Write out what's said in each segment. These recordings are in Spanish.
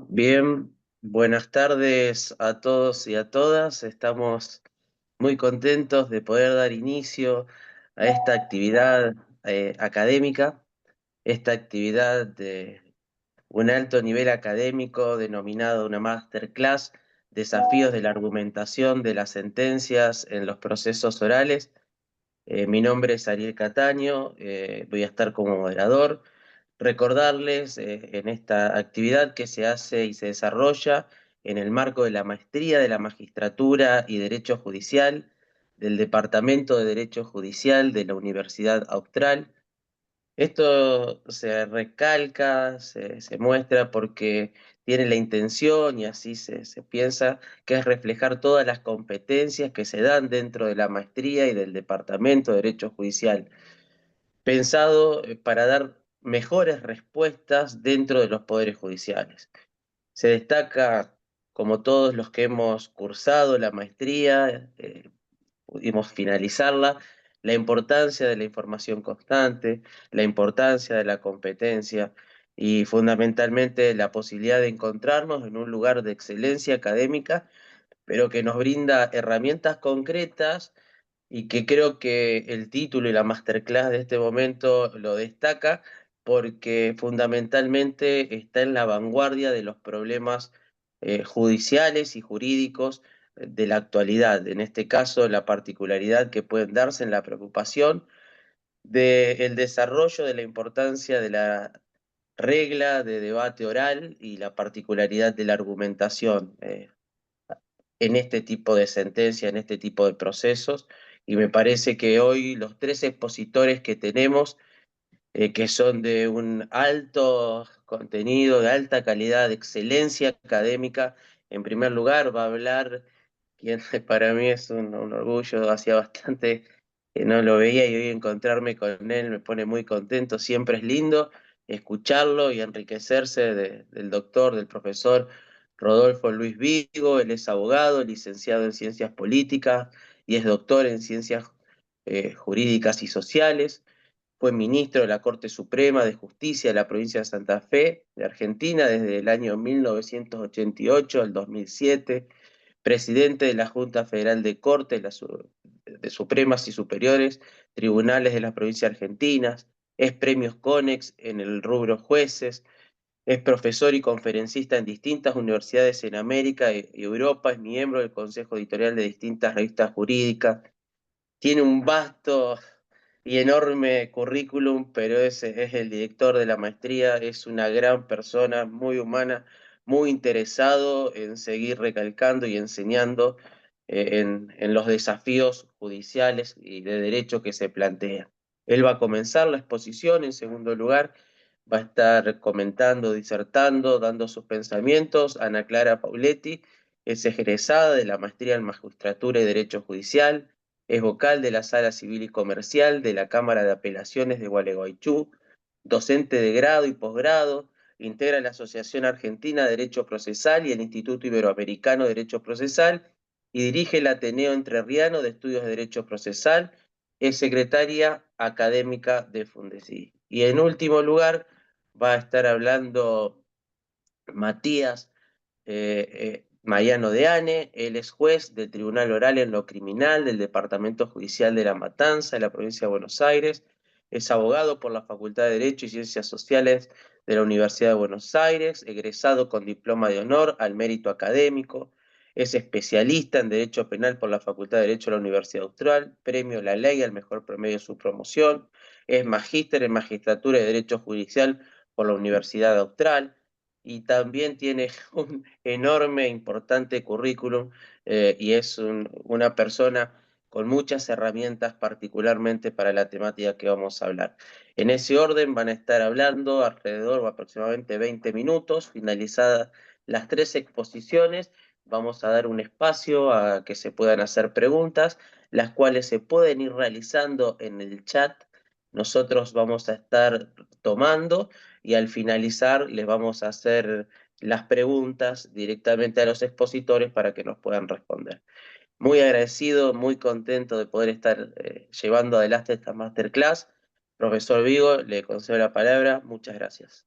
Bien, buenas tardes a todos y a todas. Estamos muy contentos de poder dar inicio a esta actividad académica, esta actividad de un alto nivel académico denominado una masterclass, Desafíos de la argumentación de las sentencias en los procesos orales. Mi nombre es Ariel Cataño, voy a estar como moderador. Recordarles en esta actividad que se hace y se desarrolla en el marco de la Maestría de la Magistratura y Derecho Judicial del Departamento de Derecho Judicial de la Universidad Austral. Esto se recalca, se muestra porque tiene la intención, y así se piensa, que es reflejar todas las competencias que se dan dentro de la maestría y del Departamento de Derecho Judicial, pensado para dar mejores respuestas dentro de los poderes judiciales. Se destaca, como todos los que hemos cursado la maestría, pudimos finalizarla, la importancia de la información constante, la importancia de la competencia y fundamentalmente la posibilidad de encontrarnos en un lugar de excelencia académica, pero que nos brinda herramientas concretas y que creo que el título y la masterclass de este momento lo destaca porque fundamentalmente está en la vanguardia de los problemas judiciales y jurídicos de la actualidad. En este caso, la particularidad que pueden darse en la preocupación del desarrollo de la importancia de la regla de debate oral y la particularidad de la argumentación. En este tipo de sentencia, en este tipo de procesos, y me parece que hoy los tres expositores que tenemos, que son de un alto contenido, de alta calidad, de excelencia académica, en primer lugar va a hablar quien para mí es un orgullo, hacía bastante que no lo veía y hoy encontrarme con él me pone muy contento, siempre es lindo escucharlo y enriquecerse del doctor, del profesor Rodolfo Luis Vigo. Él es abogado, licenciado en Ciencias Políticas y es doctor en Ciencias Jurídicas y Sociales. Fue ministro de la Corte Suprema de Justicia de la provincia de Santa Fe, de Argentina, desde el año 1988 al 2007, presidente de la Junta Federal de Cortes de Supremas y Superiores, Tribunales de las Provincias Argentinas, es premios CONEX en el rubro jueces, es profesor y conferencista en distintas universidades en América y Europa, es miembro del Consejo Editorial de distintas revistas jurídicas, tiene un vasto y enorme currículum, pero es el director de la maestría, es una gran persona, muy humana, muy interesado en seguir recalcando y enseñando en los desafíos judiciales y de derecho que se plantean. Él va a comenzar la exposición, en segundo lugar, va a estar comentando, disertando, dando sus pensamientos. Ana Clara Pauletti es egresada de la maestría en Magistratura y Derecho Judicial, es vocal de la Sala Civil y Comercial de la Cámara de Apelaciones de Gualeguaychú, docente de grado y posgrado, integra la Asociación Argentina de Derecho Procesal y el Instituto Iberoamericano de Derecho Procesal y dirige el Ateneo Entrerriano de Estudios de Derecho Procesal, es secretaria académica de Fundesi. Y en último lugar va a estar hablando Matías Mariano Deane. Él es juez del Tribunal Oral en lo Criminal del Departamento Judicial de La Matanza, de la provincia de Buenos Aires. Es abogado por la Facultad de Derecho y Ciencias Sociales de la Universidad de Buenos Aires, egresado con diploma de honor al mérito académico. Es especialista en Derecho Penal por la Facultad de Derecho de la Universidad Austral, premio La Ley al mejor promedio de su promoción. Es magíster en Magistratura y Derecho Judicial por la Universidad Austral y también tiene un enorme, e importante currículum y es una persona con muchas herramientas, particularmente para la temática que vamos a hablar. En ese orden van a estar hablando alrededor de aproximadamente 20 minutos, finalizadas las tres exposiciones. Vamos a dar un espacio a que se puedan hacer preguntas, las cuales se pueden ir realizando en el chat. Nosotros vamos a estar tomando y al finalizar les vamos a hacer las preguntas directamente a los expositores para que nos puedan responder. Muy agradecido, muy contento de poder estar llevando adelante esta masterclass. Profesor Vigo, le concedo la palabra. Muchas gracias.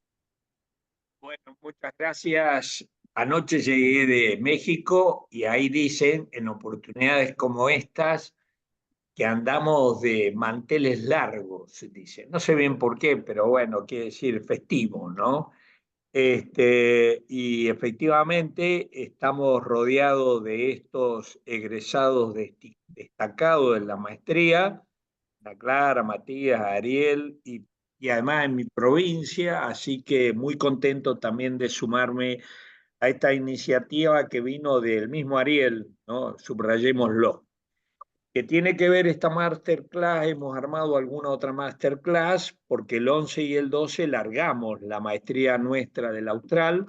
Bueno, muchas gracias. Anoche llegué de México y ahí dicen, en oportunidades como estas, que andamos de manteles largos, dicen. No sé bien por qué, pero bueno, quiere decir festivo, ¿no? Y efectivamente estamos rodeados de estos egresados destacados de la maestría, Ana Clara, Matías, Ariel, y además en mi provincia, así que muy contento también de sumarme a esta iniciativa que vino del mismo Ariel, ¿no? Subrayémoslo. Que tiene que ver esta masterclass, hemos armado alguna otra masterclass, porque el 11 y el 12 largamos la maestría nuestra del Austral,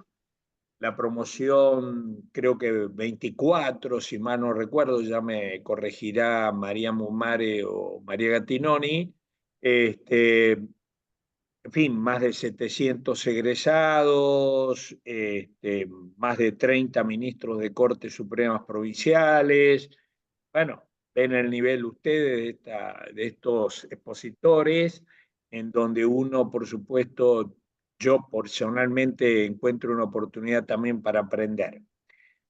la promoción creo que 24, si mal no recuerdo, ya me corregirá María Mumare o María Gattinoni. En fin, más de 700 egresados, más de 30 ministros de Cortes Supremas provinciales. Bueno, ven el nivel ustedes de estos expositores, en donde uno, por supuesto, yo personalmente encuentro una oportunidad también para aprender.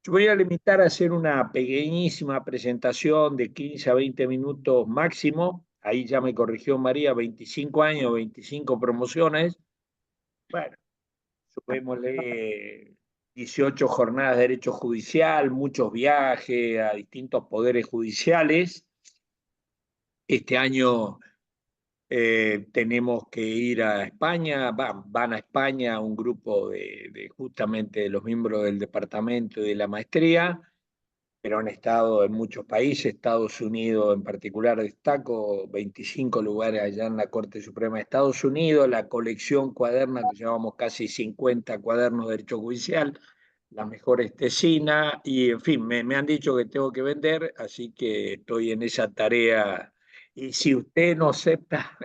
Yo voy a limitar a hacer una pequeñísima presentación de 15 a 20 minutos máximo. Ahí ya me corrigió María, 25 años, 25 promociones. Bueno, sumémosle 18 jornadas de derecho judicial, muchos viajes a distintos poderes judiciales. Este año tenemos que ir a España, van a España un grupo de justamente de los miembros del departamento y de la maestría, pero han estado en muchos países, Estados Unidos en particular destaco, 25 lugares allá en la Corte Suprema de Estados Unidos, la colección cuaderna, que llevamos casi 50 cuadernos de derecho judicial, las mejores tesinas, y en fin, me han dicho que tengo que vender, así que estoy en esa tarea, y si usted no acepta,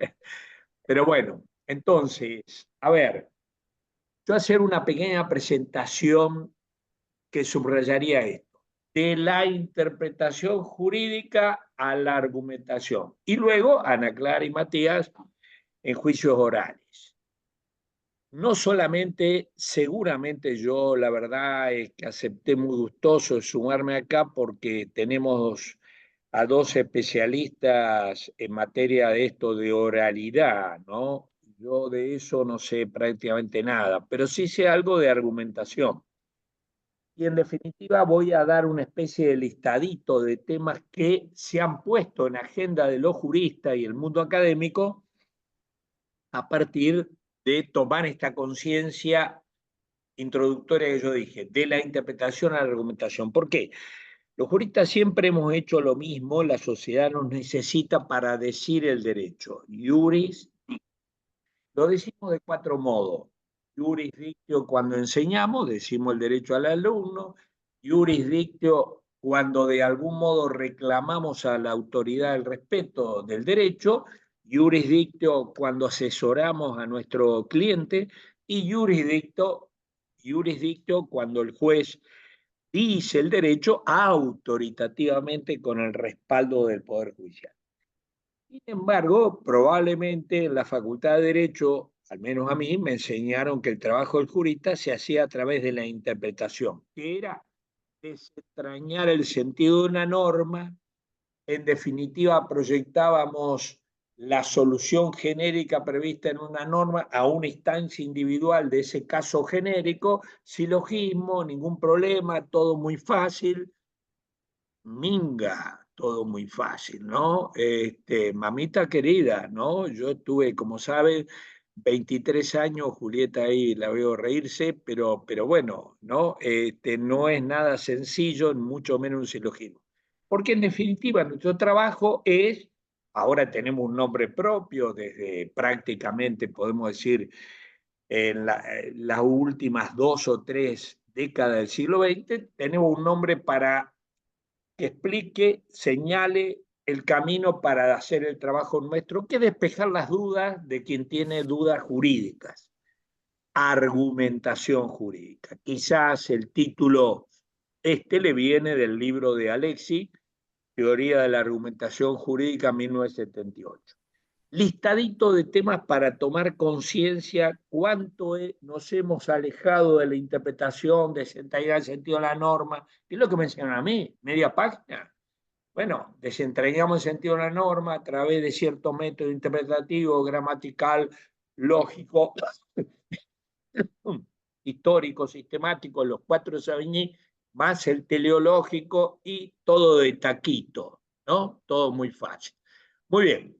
pero bueno, entonces, a ver, yo hacer una pequeña presentación que subrayaría esto, de la interpretación jurídica a la argumentación. Y luego Ana Clara y Matías en juicios orales. No solamente, seguramente yo la verdad es que acepté muy gustoso sumarme acá porque tenemos a dos especialistas en materia de esto de oralidad, ¿no? Yo de eso no sé prácticamente nada, pero sí sé algo de argumentación. Y en definitiva voy a dar una especie de listadito de temas que se han puesto en agenda de los juristas y el mundo académico a partir de tomar esta conciencia introductoria que yo dije, de la interpretación a la argumentación. ¿Por qué? Los juristas siempre hemos hecho lo mismo, la sociedad nos necesita para decir el derecho. Iuris, lo decimos de cuatro modos. Iuris dictio cuando enseñamos, decimos el derecho al alumno. Iuris dictio cuando de algún modo reclamamos a la autoridad el respeto del derecho. Iuris dictio cuando asesoramos a nuestro cliente. Y iuris dictio cuando el juez dice el derecho autoritativamente con el respaldo del Poder Judicial. Sin embargo, probablemente en la Facultad de Derecho, al menos a mí, me enseñaron que el trabajo del jurista se hacía a través de la interpretación, que era desentrañar el sentido de una norma. En definitiva, proyectábamos la solución genérica prevista en una norma a una instancia individual de ese caso genérico, silogismo, ningún problema, todo muy fácil. Minga, todo muy fácil, ¿no? Mamita querida, ¿no? Yo tuve, como sabes, 23 años, Julieta ahí la veo reírse, pero bueno, ¿no? No es nada sencillo, mucho menos un silogismo. Porque en definitiva nuestro trabajo es, ahora tenemos un nombre propio, desde prácticamente, podemos decir, las últimas 2 o 3 décadas del siglo XX, tenemos un nombre para que explique, señale el camino para hacer el trabajo nuestro, que despejar las dudas de quien tiene dudas jurídicas. Argumentación jurídica. Quizás el título le viene del libro de Alexi, Teoría de la Argumentación Jurídica 1978. listadito de temas para tomar conciencia cuánto nos hemos alejado de la interpretación, de centralidad del sentido de la norma, que es lo que me enseñaron a mí, media página. Bueno, desentrañamos el sentido de la norma a través de cierto método interpretativo, gramatical, lógico, histórico, sistemático, los 4 Savigny, más el teleológico y todo de taquito, ¿no? Todo muy fácil. Muy bien,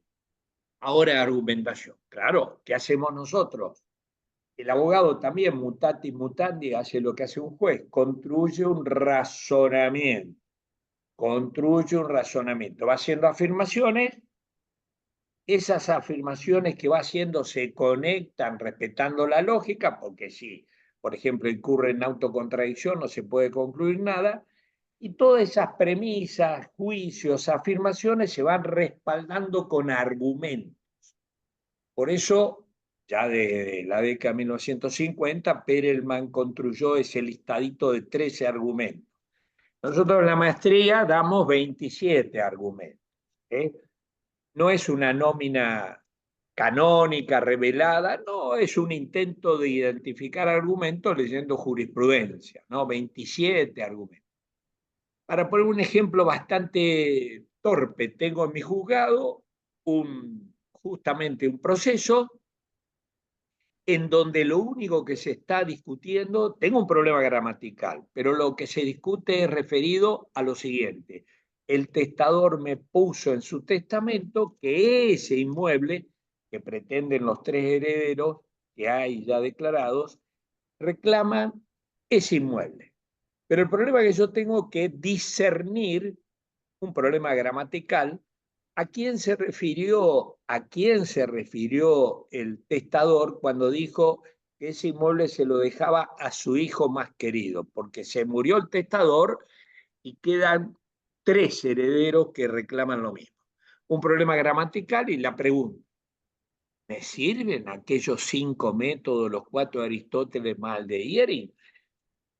ahora argumentación. Claro, ¿qué hacemos nosotros? El abogado también, mutatis mutandi, hace lo que hace un juez, construye un razonamiento, va haciendo afirmaciones, esas afirmaciones que va haciendo se conectan respetando la lógica, porque si, por ejemplo, incurre en autocontradicción, no se puede concluir nada, y todas esas premisas, juicios, afirmaciones se van respaldando con argumentos. Por eso, ya desde la década de 1950, Perelman construyó ese listadito de 13 argumentos. Nosotros en la maestría damos 27 argumentos. ¿Eh? No es una nómina canónica, revelada, no, es un intento de identificar argumentos leyendo jurisprudencia, ¿no? 27 argumentos. Para poner un ejemplo bastante torpe, tengo en mi juzgado justamente un proceso en donde lo único que se está discutiendo, tengo un problema gramatical, pero lo que se discute es referido a lo siguiente. El testador me puso en su testamento que ese inmueble que pretenden los 3 herederos que hay ya declarados, reclaman ese inmueble. Pero el problema que yo tengo que discernir, un problema gramatical, a quién se refirió el testador cuando dijo que ese inmueble se lo dejaba a su hijo más querido? Porque se murió el testador y quedan 3 herederos que reclaman lo mismo. Un problema gramatical y la pregunta, ¿me sirven aquellos 5 métodos, los 4 de Aristóteles más el de Iering?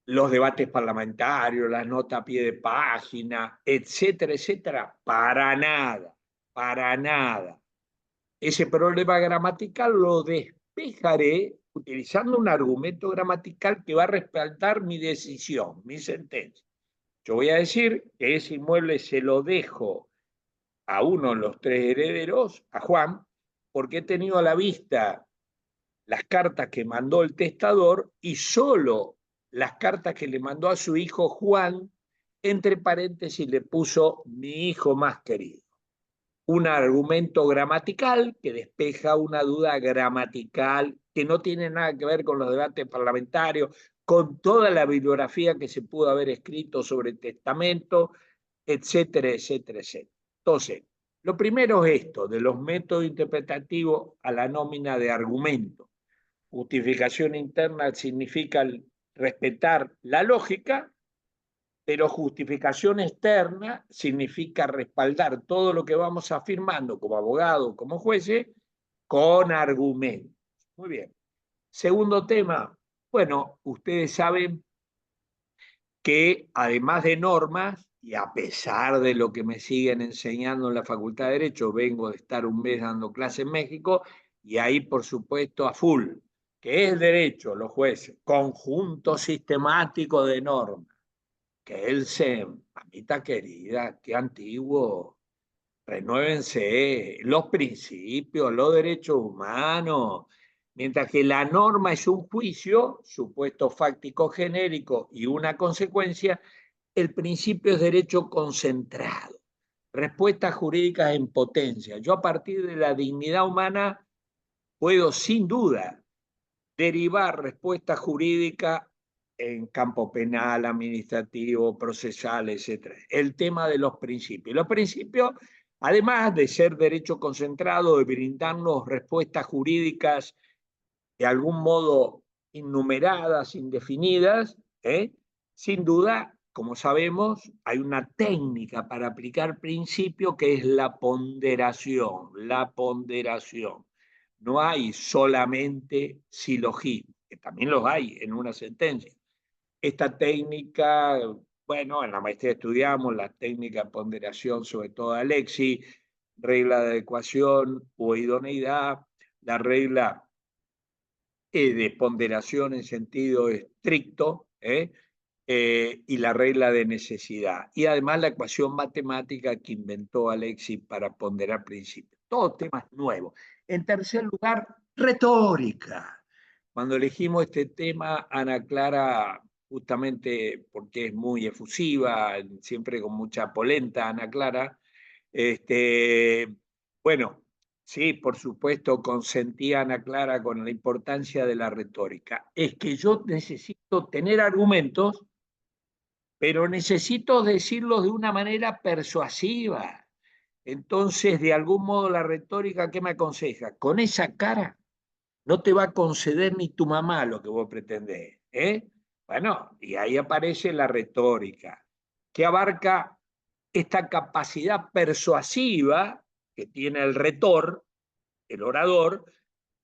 Los debates parlamentarios, las notas a pie de página, etcétera, etcétera, para nada, para nada. Ese problema gramatical lo despejaré utilizando un argumento gramatical que va a respaldar mi decisión, mi sentencia. Yo voy a decir que ese inmueble se lo dejo a uno de los 3 herederos, a Juan, porque he tenido a la vista las cartas que mandó el testador y solo las cartas que le mandó a su hijo Juan, entre paréntesis le puso mi hijo más querido. Un argumento gramatical que despeja una duda gramatical que no tiene nada que ver con los debates parlamentarios, con toda la bibliografía que se pudo haber escrito sobre el testamento, etcétera, etcétera, etcétera. Entonces, lo primero es esto, de los métodos interpretativos a la nómina de argumentos. Justificación interna significa respetar la lógica, pero justificación externa significa respaldar todo lo que vamos afirmando como abogado, como jueces, con argumentos. Muy bien. Segundo tema, bueno, ustedes saben que además de normas, y a pesar de lo que me siguen enseñando en la Facultad de Derecho, vengo de estar un mes dando clase en México, y ahí por supuesto a full, que es derecho, los jueces, conjunto sistemático de normas, que el SEM, mamita querida, qué antiguo, renuévense los principios, los derechos humanos, mientras que la norma es un juicio, supuesto fáctico genérico y una consecuencia, el principio es derecho concentrado, respuestas jurídicas en potencia. Yo a partir de la dignidad humana puedo sin duda derivar respuesta jurídica en campo penal, administrativo, procesal, etc. El tema de los principios. Los principios, además de ser derecho concentrado, de brindarnos respuestas jurídicas de algún modo innumeradas, indefinidas, sin duda, como sabemos, hay una técnica para aplicar principio que es la ponderación, la ponderación. No hay solamente silogismo, que también los hay en una sentencia. Esta técnica, bueno, en la maestría estudiamos la técnica de ponderación, sobre todo Alexi, regla de adecuación o idoneidad, la regla de ponderación en sentido estricto, y la regla de necesidad. Y además la ecuación matemática que inventó Alexis para ponderar principios. Todos temas nuevos. En tercer lugar, retórica. Cuando elegimos este tema, Ana Clara, justamente porque es muy efusiva, siempre con mucha polenta, Ana Clara, bueno, sí, por supuesto, consentía Ana Clara con la importancia de la retórica. Es que yo necesito tener argumentos, pero necesito decirlos de una manera persuasiva. Entonces, de algún modo, la retórica, ¿qué me aconseja? Con esa cara no te va a conceder ni tu mamá lo que vos pretendés, ¿eh? Bueno, y ahí aparece la retórica, que abarca esta capacidad persuasiva que tiene el retor, el orador,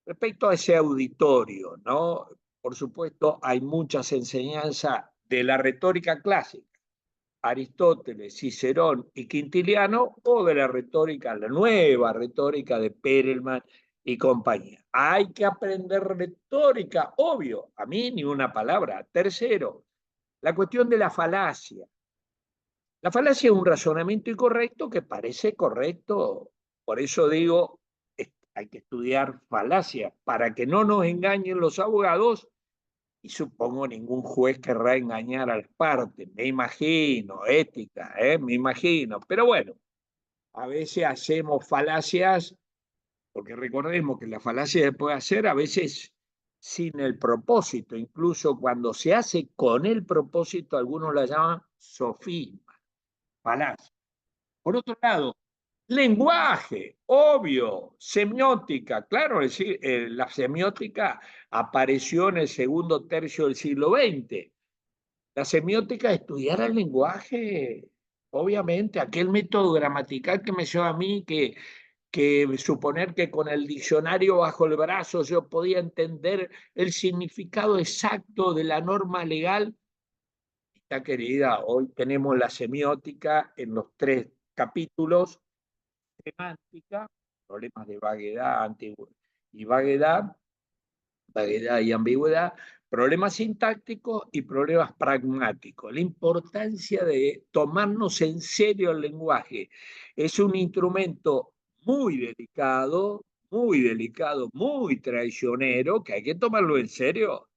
respecto a ese auditorio, ¿no? Por supuesto, hay muchas enseñanzas de la retórica clásica, Aristóteles, Cicerón y Quintiliano, o de la retórica, la nueva retórica de Perelman y compañía. Hay que aprender retórica, obvio, a mí ni una palabra. Tercero, la cuestión de la falacia. La falacia es un razonamiento incorrecto que parece correcto. Por eso digo, hay que estudiar falacia para que no nos engañen los abogados y supongo ningún juez querrá engañar a las partes. Me imagino, ética, me imagino. Pero bueno, a veces hacemos falacias, porque recordemos que la falacia se puede hacer a veces sin el propósito. Incluso cuando se hace con el propósito, algunos la llaman sofisma, falacia. Por otro lado, lenguaje, obvio, semiótica, claro, es decir, la semiótica apareció en el segundo tercio del siglo XX. La semiótica es estudiar el lenguaje, obviamente, aquel método gramatical que me lleva a mí, que suponer que con el diccionario bajo el brazo yo podía entender el significado exacto de la norma legal. Está querida, hoy tenemos la semiótica en los 3 capítulos: semántica, problemas de vaguedad y vaguedad, vaguedad y ambigüedad, problemas sintácticos y problemas pragmáticos. La importancia de tomarnos en serio el lenguaje es un instrumento muy delicado, muy traicionero, que hay que tomarlo en serio,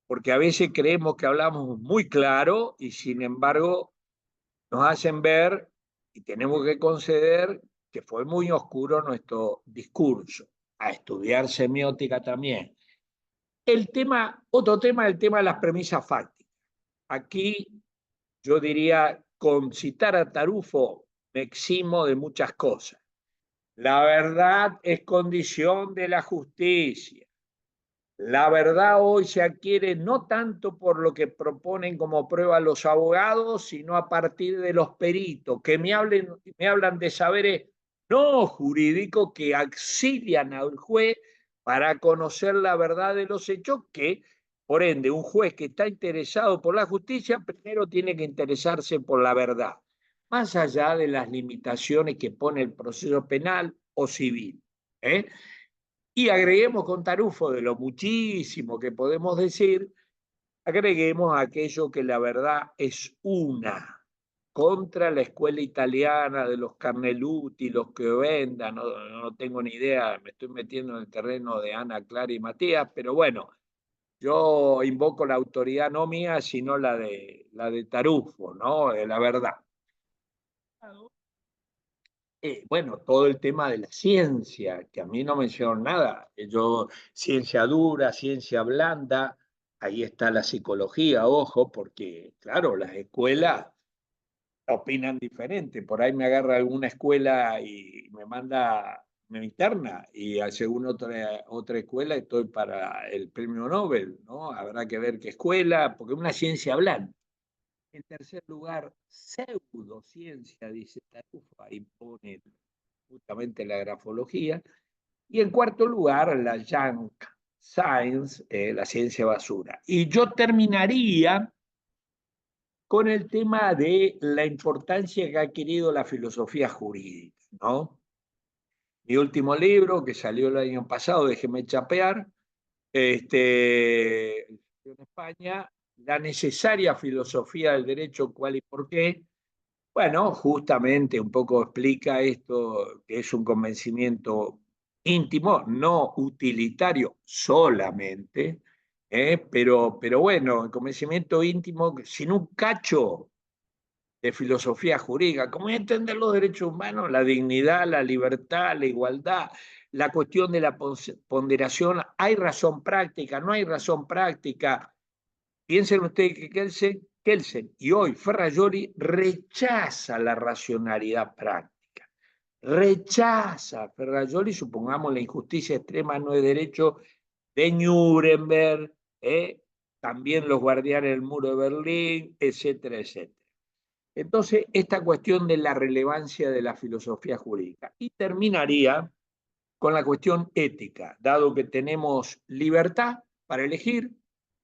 porque a veces creemos que hablamos muy claro y sin embargo nos hacen ver y tenemos que conceder que fue muy oscuro nuestro discurso. A estudiar semiótica también. Otro tema, el tema de las premisas fácticas. Aquí yo diría, con citar a Tarufo, me eximo de muchas cosas. La verdad es condición de la justicia. La verdad hoy se adquiere no tanto por lo que proponen como prueba los abogados, sino a partir de los peritos, que me hablan de saberes no jurídicos que auxilian al juez para conocer la verdad de los hechos, que, por ende, un juez que está interesado por la justicia, primero tiene que interesarse por la verdad, más allá de las limitaciones que pone el proceso penal o civil. ¿Eh? Y agreguemos con Tarufo de lo muchísimo que podemos decir, agreguemos aquello que la verdad es una, contra la escuela italiana de los Carneluti, los que vendan, no tengo ni idea, me estoy metiendo en el terreno de Ana Clara y Matías, pero bueno, yo invoco la autoridad no mía, sino la de Tarufo, ¿no? De la verdad. Bueno, todo el tema de la ciencia, que a mí no mencionaron nada. Yo, ciencia dura, ciencia blanda, ahí está la psicología, ojo, porque, claro, las escuelas opinan diferente. Por ahí me agarra alguna escuela y me interna, y según otra escuela estoy para el premio Nobel, ¿no? Habrá que ver qué escuela, porque es una ciencia blanda. En tercer lugar, pseudociencia, dice Tarufa, impone justamente la grafología. Y en cuarto lugar, la junk science, la ciencia basura. Y yo terminaría con el tema de la importancia que ha adquirido la filosofía jurídica, ¿no? mi último libro, que salió el año pasado, Déjeme chapear, en España, la necesaria filosofía del derecho, cuál y por qué. Bueno, justamente un poco explica esto, que es un convencimiento íntimo, no utilitario solamente, pero bueno, el convencimiento íntimo sin un cacho de filosofía jurídica, como entender los derechos humanos, la dignidad, la libertad, la igualdad, la cuestión de la ponderación, hay razón práctica, no hay razón práctica. Piensen ustedes que Kelsen y hoy Ferrajoli rechaza la racionalidad práctica. Rechaza Ferrajoli, supongamos la injusticia extrema no es derecho de Nuremberg, también los guardianes del muro de Berlín, etcétera, etcétera. Entonces, esta cuestión de la relevancia de la filosofía jurídica. Y terminaría con la cuestión ética, dado que tenemos libertad para elegir,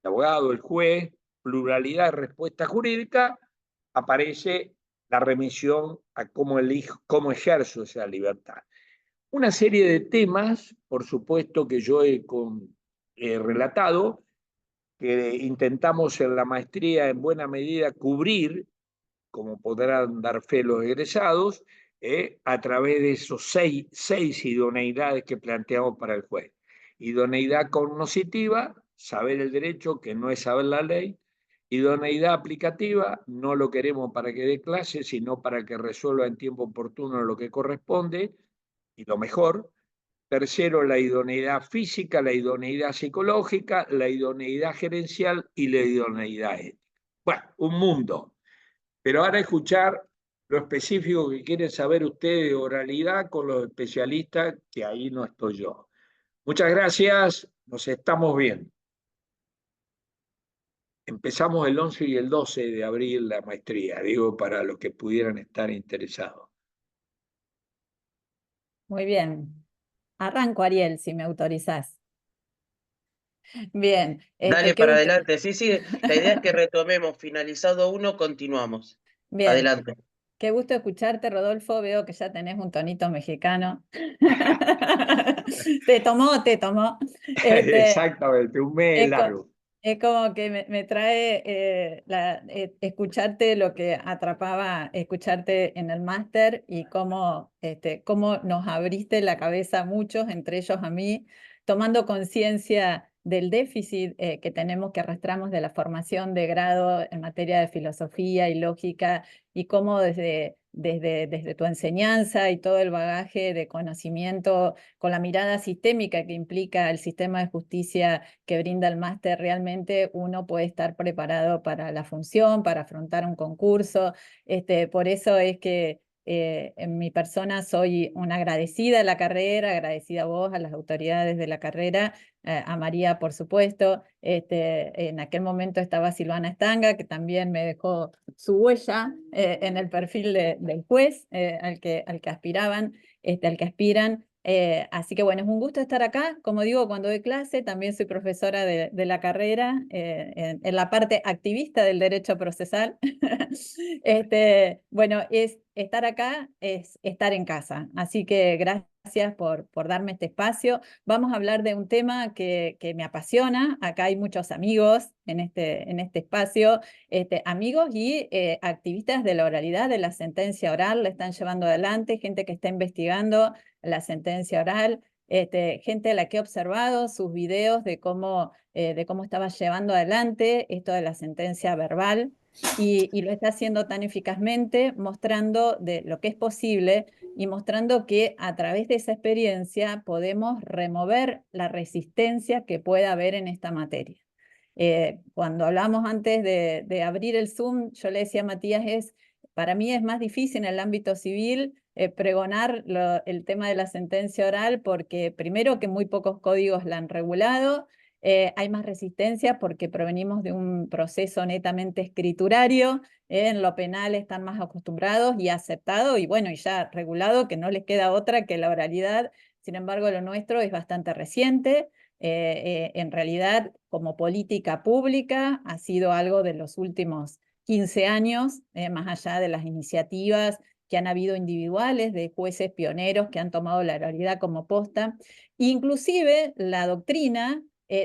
el abogado, el juez, pluralidad de respuesta jurídica, aparece la remisión a cómo elijo, cómo ejerzo esa libertad. Una serie de temas, por supuesto, que yo he relatado, que intentamos en la maestría en buena medida cubrir, como podrán dar fe los egresados, a través de esos seis idoneidades que planteamos para el juez. Idoneidad cognoscitiva, saber el derecho, que no es saber la ley. Idoneidad aplicativa, no lo queremos para que dé clase, sino para que resuelva en tiempo oportuno lo que corresponde y lo mejor. Tercero, la idoneidad física, la idoneidad psicológica, la idoneidad gerencial y la idoneidad ética. Bueno, un mundo. Pero ahora escuchar lo específico que quieren saber ustedes de oralidad con los especialistas, que ahí no estoy yo. Muchas gracias, nos estamos viendo. Empezamos el 11 y el 12 de abril la maestría, digo, para los que pudieran estar interesados. Muy bien. Arranco, Ariel, si me autorizás. Bien, Dale qué para gusto. adelante. Sí, sí, la idea es que retomemos. Finalizado uno, continuamos. Bien, Adelante. qué gusto escucharte, Rodolfo. Veo que ya tenés un tonito mexicano. Te tomó, te tomó. Este, Exactamente, un mes es, co- largo. es como que me trae escucharte lo que atrapaba, escucharte en el máster y cómo nos abriste la cabeza a muchos, entre ellos a mí, tomando conciencia del déficit que tenemos, que arrastramos de la formación de grado en materia de filosofía y lógica, y cómo desde tu enseñanza y todo el bagaje de conocimiento con la mirada sistémica que implica el sistema de justicia que brinda el máster, realmente uno puede estar preparado para la función, para afrontar un concurso. Por eso es que en mi persona soy una agradecida a la carrera, agradecida a vos, a las autoridades de la carrera, a María, por supuesto. En aquel momento estaba Silvana Estanga, que también me dejó su huella en el perfil del juez al que aspiraban, al que aspiran. Así que bueno, es un gusto estar acá. Como digo, cuando doy clase, también soy profesora de la carrera en la parte activista del derecho procesal. Bueno, estar acá es estar en casa. Así que gracias por darme este espacio. Vamos a hablar de un tema que me apasiona. Acá hay muchos amigos en este espacio, amigos y activistas de la oralidad, de la sentencia oral, la están llevando adelante, gente que está investigando la sentencia oral, gente a la que he observado sus videos de cómo estaba llevando adelante esto de la sentencia verbal y lo está haciendo tan eficazmente, mostrando de lo que es posible y mostrando que a través de esa experiencia podemos remover la resistencia que pueda haber en esta materia. Cuando hablamos antes de abrir el Zoom, yo le decía a Matías, para mí es más difícil en el ámbito civil pregonar el tema de la sentencia oral porque primero que muy pocos códigos la han regulado, hay más resistencia porque provenimos de un proceso netamente escriturario, en lo penal están más acostumbrados y aceptados y bueno, y ya regulado que no les queda otra que la oralidad. Sin embargo, lo nuestro es bastante reciente. En realidad, como política pública, ha sido algo de los últimos 15 años, más allá de las iniciativas que han habido individuales de jueces pioneros que han tomado la oralidad como posta. Inclusive la doctrina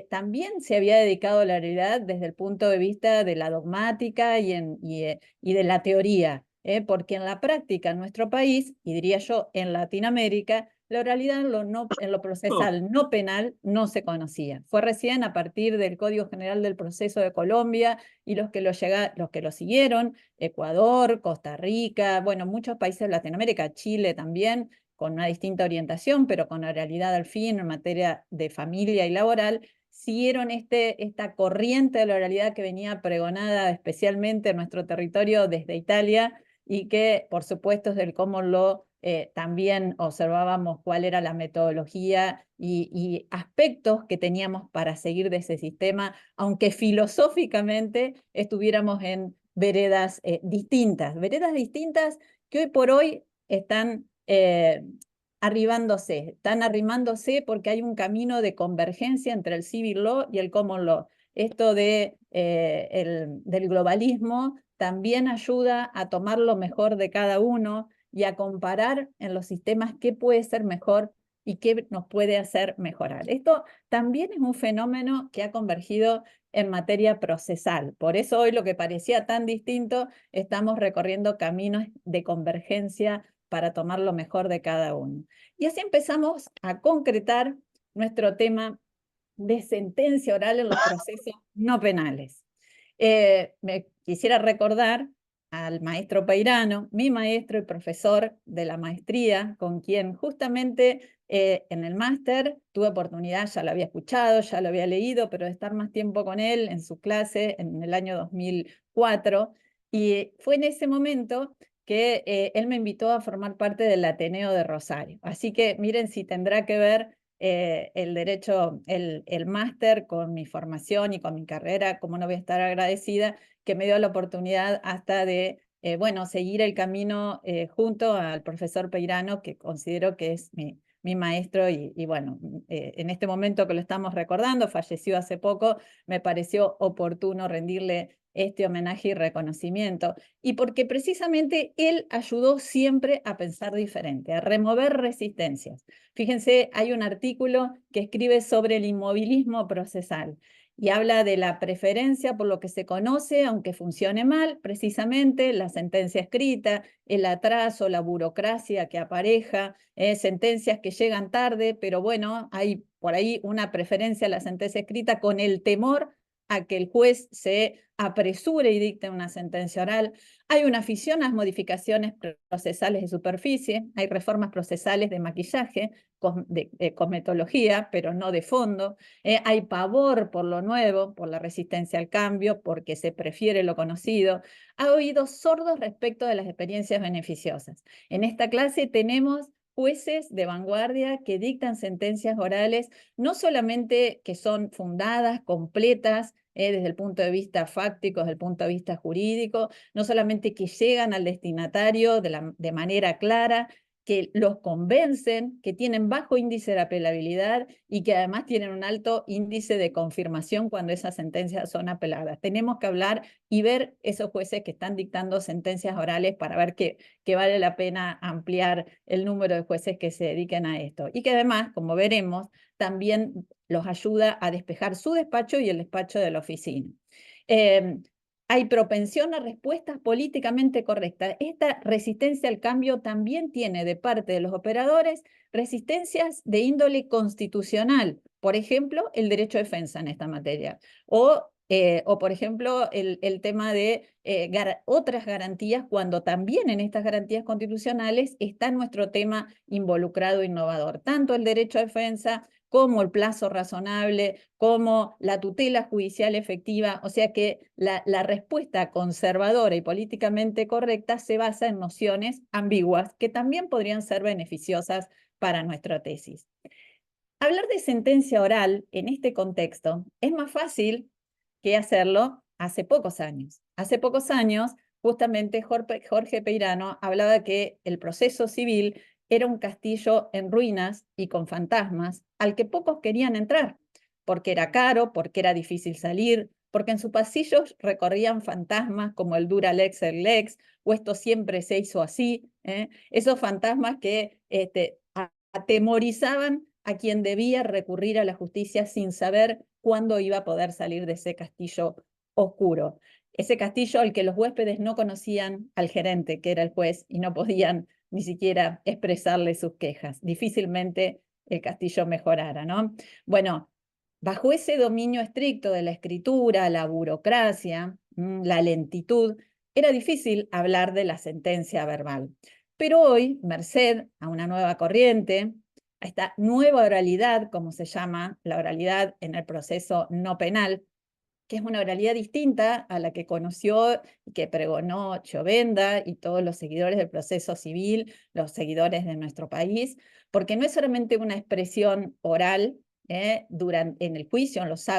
también se había dedicado a la oralidad desde el punto de vista de la dogmática y de la teoría, porque en la práctica en nuestro país, y diría yo en Latinoamérica, la oralidad en lo procesal no penal no se conocía. Fue recién a partir del Código General del Proceso de Colombia y los que lo siguieron, Ecuador, Costa Rica, bueno, muchos países de Latinoamérica, Chile también, con una distinta orientación, pero con oralidad al fin en materia de familia y laboral, siguieron esta corriente de la oralidad que venía pregonada especialmente en nuestro territorio desde Italia y que, por supuesto, es del cómo también observábamos cuál era la metodología y aspectos que teníamos para seguir de ese sistema, aunque filosóficamente estuviéramos en veredas distintas que hoy por hoy están están arrimándose porque hay un camino de convergencia entre el civil law y el common law. Esto del globalismo también ayuda a tomar lo mejor de cada uno y a comparar en los sistemas qué puede ser mejor y qué nos puede hacer mejorar. Esto también es un fenómeno que ha convergido en materia procesal. Por eso hoy lo que parecía tan distinto, estamos recorriendo caminos de convergencia para tomar lo mejor de cada uno. Y así empezamos a concretar nuestro tema de sentencia oral en los procesos no penales. Me quisiera recordar al maestro Peirano, mi maestro y profesor de la maestría, con quien justamente en el máster tuve oportunidad, ya lo había escuchado, ya lo había leído, pero de estar más tiempo con él en su clase en el año 2004, y fue en ese momento que él me invitó a formar parte del Ateneo de Rosario. Así que miren si tendrá que ver el máster con mi formación y con mi carrera, como no voy a estar agradecida, que me dio la oportunidad hasta de, bueno, seguir el camino junto al profesor Peirano, que considero que es mi maestro y bueno, en este momento que lo estamos recordando, falleció hace poco, me pareció oportuno rendirle este homenaje y reconocimiento, y porque precisamente él ayudó siempre a pensar diferente, a remover resistencias. Fíjense, hay un artículo que escribe sobre el inmovilismo procesal y habla de la preferencia por lo que se conoce, aunque funcione mal, precisamente la sentencia escrita, el atraso, la burocracia que apareja, sentencias que llegan tarde, pero bueno, hay por ahí una preferencia a la sentencia escrita con el temor a que el juez se apresure y dicte una sentencia oral. Hay una afición a las modificaciones procesales de superficie, hay reformas procesales de maquillaje, de cosmetología, pero no de fondo. Hay pavor por lo nuevo, por la resistencia al cambio, porque se prefiere lo conocido. Hay oídos sordos respecto de las experiencias beneficiosas. En esta clase tenemos jueces de vanguardia que dictan sentencias orales, no solamente que son fundadas, completas, desde el punto de vista fáctico, desde el punto de vista jurídico, no solamente que llegan al destinatario de manera clara, que los convencen, que tienen bajo índice de apelabilidad y que además tienen un alto índice de confirmación cuando esas sentencias son apeladas. Tenemos que hablar y ver esos jueces que están dictando sentencias orales para ver que vale la pena ampliar el número de jueces que se dediquen a esto. Y que además, como veremos, también los ayuda a despejar su despacho y el despacho de la oficina. Hay propensión a respuestas políticamente correctas. Esta resistencia al cambio también tiene de parte de los operadores resistencias de índole constitucional, por ejemplo, el derecho de defensa en esta materia, o por ejemplo, el tema de otras garantías, cuando también en estas garantías constitucionales está nuestro tema involucrado innovador, tanto el derecho a defensa como el plazo razonable, como la tutela judicial efectiva, o sea que la respuesta conservadora y políticamente correcta se basa en nociones ambiguas que también podrían ser beneficiosas para nuestra tesis. Hablar de sentencia oral en este contexto es más fácil que hacerlo hace pocos años. Hace pocos años, justamente Jorge Peirano hablaba que el proceso civil era un castillo en ruinas y con fantasmas al que pocos querían entrar, porque era caro, porque era difícil salir, porque en sus pasillos recorrían fantasmas como el dura lex el lex, o esto siempre se hizo así, esos fantasmas que atemorizaban a quien debía recurrir a la justicia sin saber cuándo iba a poder salir de ese castillo oscuro. Ese castillo al que los huéspedes no conocían al gerente, que era el juez, y no podían ni siquiera expresarle sus quejas. Difícilmente el castillo mejorara, ¿no? Bueno, bajo ese dominio estricto de la escritura, la burocracia, la lentitud, era difícil hablar de la sentencia verbal. Pero hoy, merced a una nueva corriente, a esta nueva oralidad, como se llama la oralidad en el proceso no penal, que es una oralidad distinta a la que conoció y que pregonó Chovenda y todos los seguidores del proceso civil, los seguidores de nuestro país, porque no es solamente una expresión oral en el juicio, en los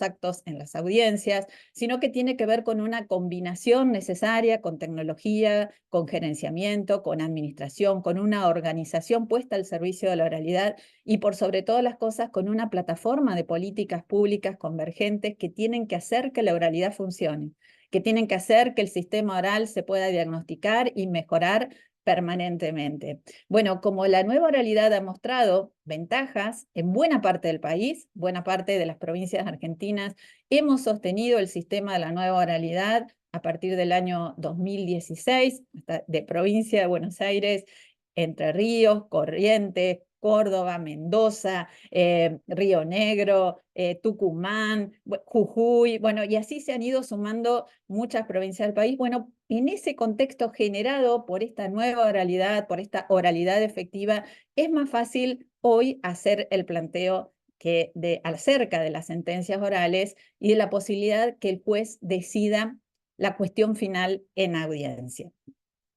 actos, en las audiencias, sino que tiene que ver con una combinación necesaria con tecnología, con gerenciamiento, con administración, con una organización puesta al servicio de la oralidad y por sobre todas las cosas con una plataforma de políticas públicas convergentes que tienen que hacer que la oralidad funcione, que tienen que hacer que el sistema oral se pueda diagnosticar y mejorar permanentemente. Bueno, como la nueva oralidad ha mostrado ventajas en buena parte del país, buena parte de las provincias argentinas, hemos sostenido el sistema de la nueva oralidad a partir del año 2016, de provincia de Buenos Aires, Entre Ríos, Corrientes, Córdoba, Mendoza, Río Negro, Tucumán, Jujuy, bueno, y así se han ido sumando muchas provincias del país. Bueno, en ese contexto generado por esta nueva oralidad, por esta oralidad efectiva, es más fácil hoy hacer el planteo acerca de las sentencias orales y de la posibilidad que el juez decida la cuestión final en audiencia,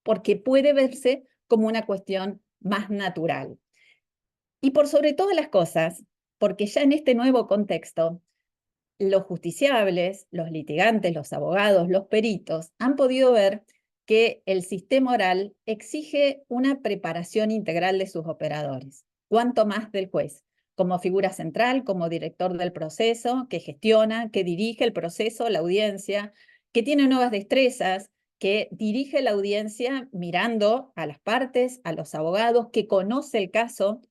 porque puede verse como una cuestión más natural. Y por sobre todas las cosas, porque ya en este nuevo contexto, los justiciables, los litigantes, los abogados, los peritos han podido ver que el sistema oral exige una preparación integral de sus operadores, cuanto más del juez, como figura central, como director del proceso, que gestiona, que dirige el proceso, la audiencia, que tiene nuevas destrezas, que dirige la audiencia mirando a las partes, a los abogados, que conoce el caso,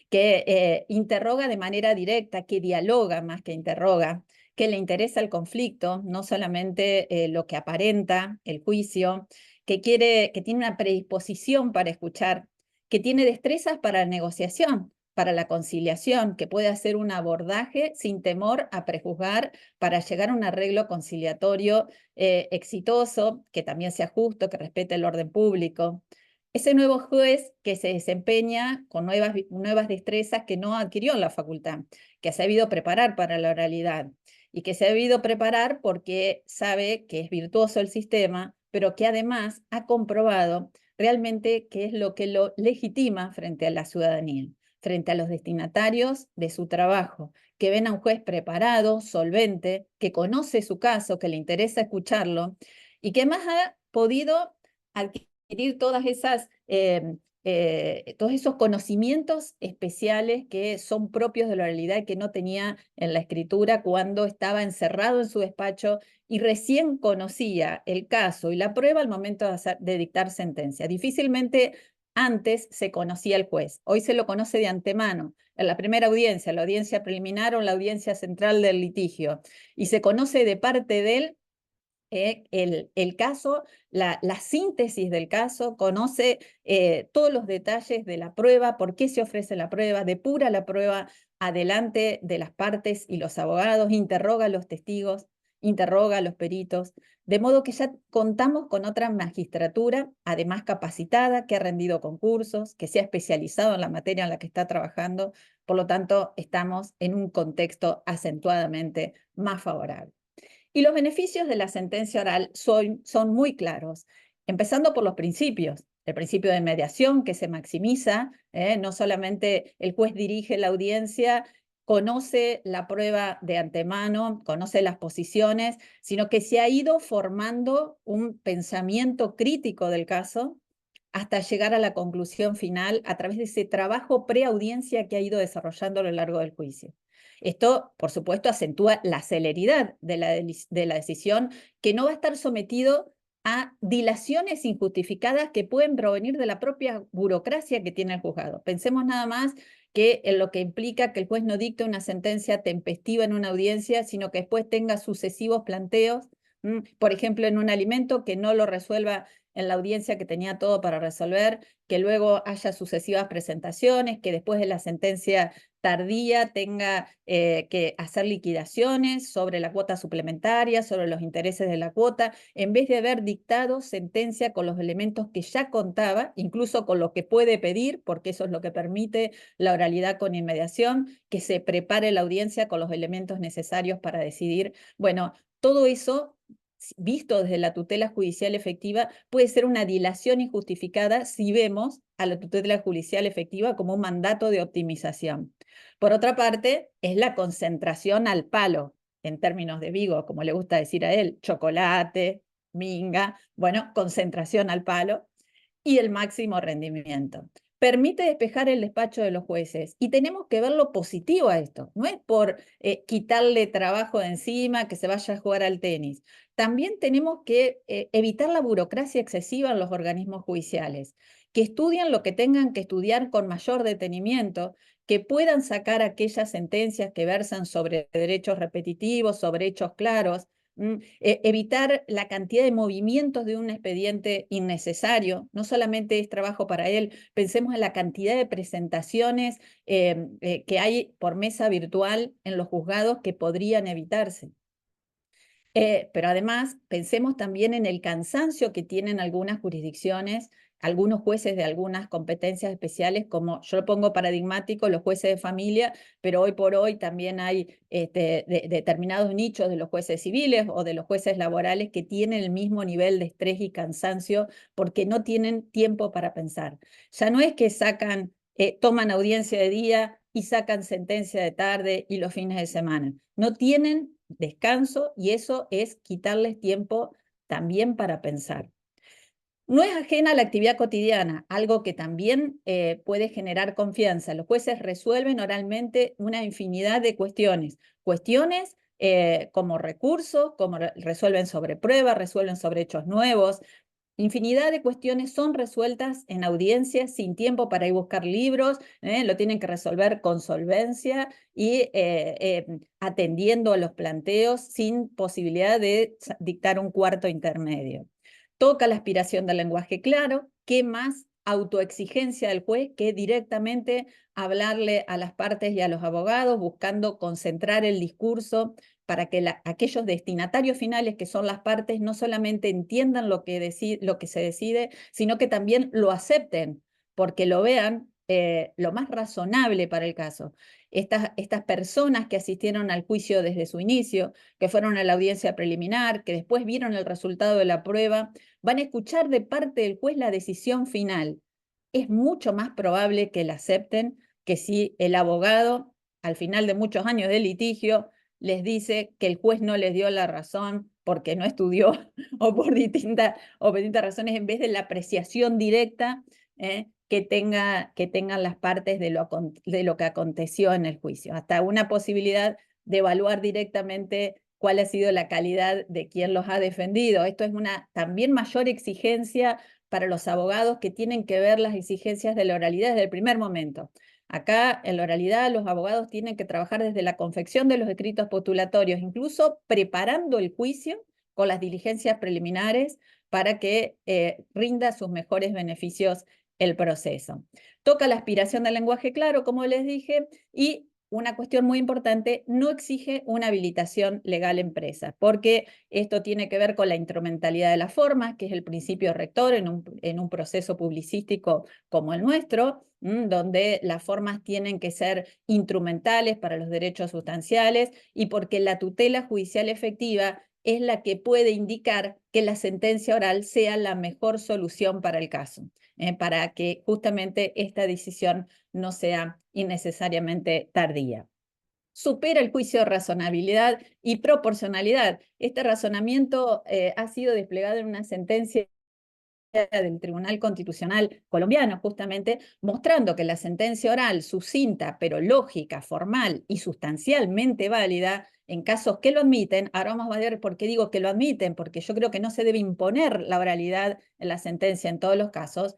que interroga de manera directa, que dialoga más que interroga, que le interesa el conflicto, no solamente lo que aparenta el juicio, que tiene una predisposición para escuchar, que tiene destrezas para la negociación, para la conciliación, que puede hacer un abordaje sin temor a prejuzgar para llegar a un arreglo conciliatorio exitoso, que también sea justo, que respete el orden público. Ese nuevo juez que se desempeña con nuevas destrezas que no adquirió en la facultad, que se ha debido preparar para la oralidad y que se ha debido preparar porque sabe que es virtuoso el sistema, pero que además ha comprobado realmente qué es lo que lo legitima frente a la ciudadanía, frente a los destinatarios de su trabajo, que ven a un juez preparado, solvente, que conoce su caso, que le interesa escucharlo y que además ha podido adquirir todos esos conocimientos especiales que son propios de la oralidad y que no tenía en la escritura cuando estaba encerrado en su despacho y recién conocía el caso y la prueba al momento de dictar sentencia. Difícilmente antes se conocía el juez, hoy se lo conoce de antemano, en la primera audiencia, la audiencia preliminar o la audiencia central del litigio, y se conoce de parte de él el caso, la síntesis del caso, conoce todos los detalles de la prueba, por qué se ofrece la prueba, depura la prueba adelante de las partes y los abogados, interroga a los testigos, interroga a los peritos, de modo que ya contamos con otra magistratura, además capacitada, que ha rendido concursos, que se ha especializado en la materia en la que está trabajando, por lo tanto estamos en un contexto acentuadamente más favorable. Y los beneficios de la sentencia oral son muy claros, empezando por los principios. El principio de mediación que se maximiza, no solamente el juez dirige la audiencia, conoce la prueba de antemano, conoce las posiciones, sino que se ha ido formando un pensamiento crítico del caso hasta llegar a la conclusión final a través de ese trabajo preaudiencia que ha ido desarrollando a lo largo del juicio. Esto, por supuesto, acentúa la celeridad de la decisión, que no va a estar sometido a dilaciones injustificadas que pueden provenir de la propia burocracia que tiene el juzgado. Pensemos nada más que en lo que implica que el juez no dicte una sentencia tempestiva en una audiencia, sino que después tenga sucesivos planteos, por ejemplo, en un alimento que no lo resuelva en la audiencia que tenía todo para resolver, que luego haya sucesivas presentaciones, que después de la sentencia tardía tenga que hacer liquidaciones sobre la cuota suplementaria, sobre los intereses de la cuota, en vez de haber dictado sentencia con los elementos que ya contaba, incluso con lo que puede pedir, porque eso es lo que permite la oralidad con inmediación, que se prepare la audiencia con los elementos necesarios para decidir. Bueno, todo eso, visto desde la tutela judicial efectiva, puede ser una dilación injustificada si vemos a la tutela judicial efectiva como un mandato de optimización. Por otra parte, es la concentración al palo, en términos de Vigo, como le gusta decir a él, chocolate, minga, bueno, concentración al palo, y el máximo rendimiento. Permite despejar el despacho de los jueces y tenemos que ver lo positivo a esto. No es por quitarle trabajo de encima, que se vaya a jugar al tenis. También tenemos que evitar la burocracia excesiva en los organismos judiciales, que estudien lo que tengan que estudiar con mayor detenimiento, que puedan sacar aquellas sentencias que versan sobre derechos repetitivos, sobre hechos claros, evitar la cantidad de movimientos de un expediente innecesario. No solamente es trabajo para él, pensemos en la cantidad de presentaciones que hay por mesa virtual en los juzgados que podrían evitarse. Pero además, pensemos también en el cansancio que tienen algunas jurisdicciones, algunos jueces de algunas competencias especiales, como yo lo pongo paradigmático, los jueces de familia, pero hoy por hoy también hay determinados nichos de los jueces civiles o de los jueces laborales que tienen el mismo nivel de estrés y cansancio porque no tienen tiempo para pensar. Ya no es que toman audiencia de día y sacan sentencia de tarde y los fines de semana. No tienen descanso y eso es quitarles tiempo también para pensar. No es ajena a la actividad cotidiana, algo que también puede generar confianza. Los jueces resuelven oralmente una infinidad de cuestiones. Cuestiones como recursos, como resuelven sobre pruebas, resuelven sobre hechos nuevos. Infinidad de cuestiones son resueltas en audiencias sin tiempo para ir a buscar libros, lo tienen que resolver con solvencia y atendiendo a los planteos sin posibilidad de dictar un cuarto intermedio. Toca la aspiración del lenguaje claro. ¿Qué más autoexigencia del juez que directamente hablarle a las partes y a los abogados, buscando concentrar el discurso para que aquellos destinatarios finales, que son las partes, no solamente entiendan lo que se decide, sino que también lo acepten, porque lo vean lo más razonable para el caso. Estas personas que asistieron al juicio desde su inicio, que fueron a la audiencia preliminar, que después vieron el resultado de la prueba, van a escuchar de parte del juez la decisión final. Es mucho más probable que la acepten que si el abogado, al final de muchos años de litigio, les dice que el juez no les dio la razón porque no estudió o por distintas razones, en vez de la apreciación directa que tengan las partes de lo que aconteció en el juicio. Hasta una posibilidad de evaluar directamente cuál ha sido la calidad de quien los ha defendido. Esto es una también mayor exigencia para los abogados, que tienen que ver las exigencias de la oralidad desde el primer momento. Acá, en la oralidad, los abogados tienen que trabajar desde la confección de los escritos postulatorios, incluso preparando el juicio con las diligencias preliminares para que rinda sus mejores beneficios el proceso. Toca la aspiración del lenguaje claro, como les dije, y una cuestión muy importante, no exige una habilitación legal empresa, porque esto tiene que ver con la instrumentalidad de las formas, que es el principio rector en un proceso publicístico como el nuestro, donde las formas tienen que ser instrumentales para los derechos sustanciales y porque la tutela judicial efectiva es la que puede indicar que la sentencia oral sea la mejor solución para el caso, para que justamente esta decisión no sea innecesariamente tardía. Supera el juicio de razonabilidad y proporcionalidad. Este razonamiento ha sido desplegado en una sentencia del Tribunal Constitucional colombiano, justamente, mostrando que la sentencia oral, sucinta, pero lógica, formal y sustancialmente válida, en casos que lo admiten, ahora vamos a ver por qué digo que lo admiten, porque yo creo que no se debe imponer la oralidad en la sentencia en todos los casos,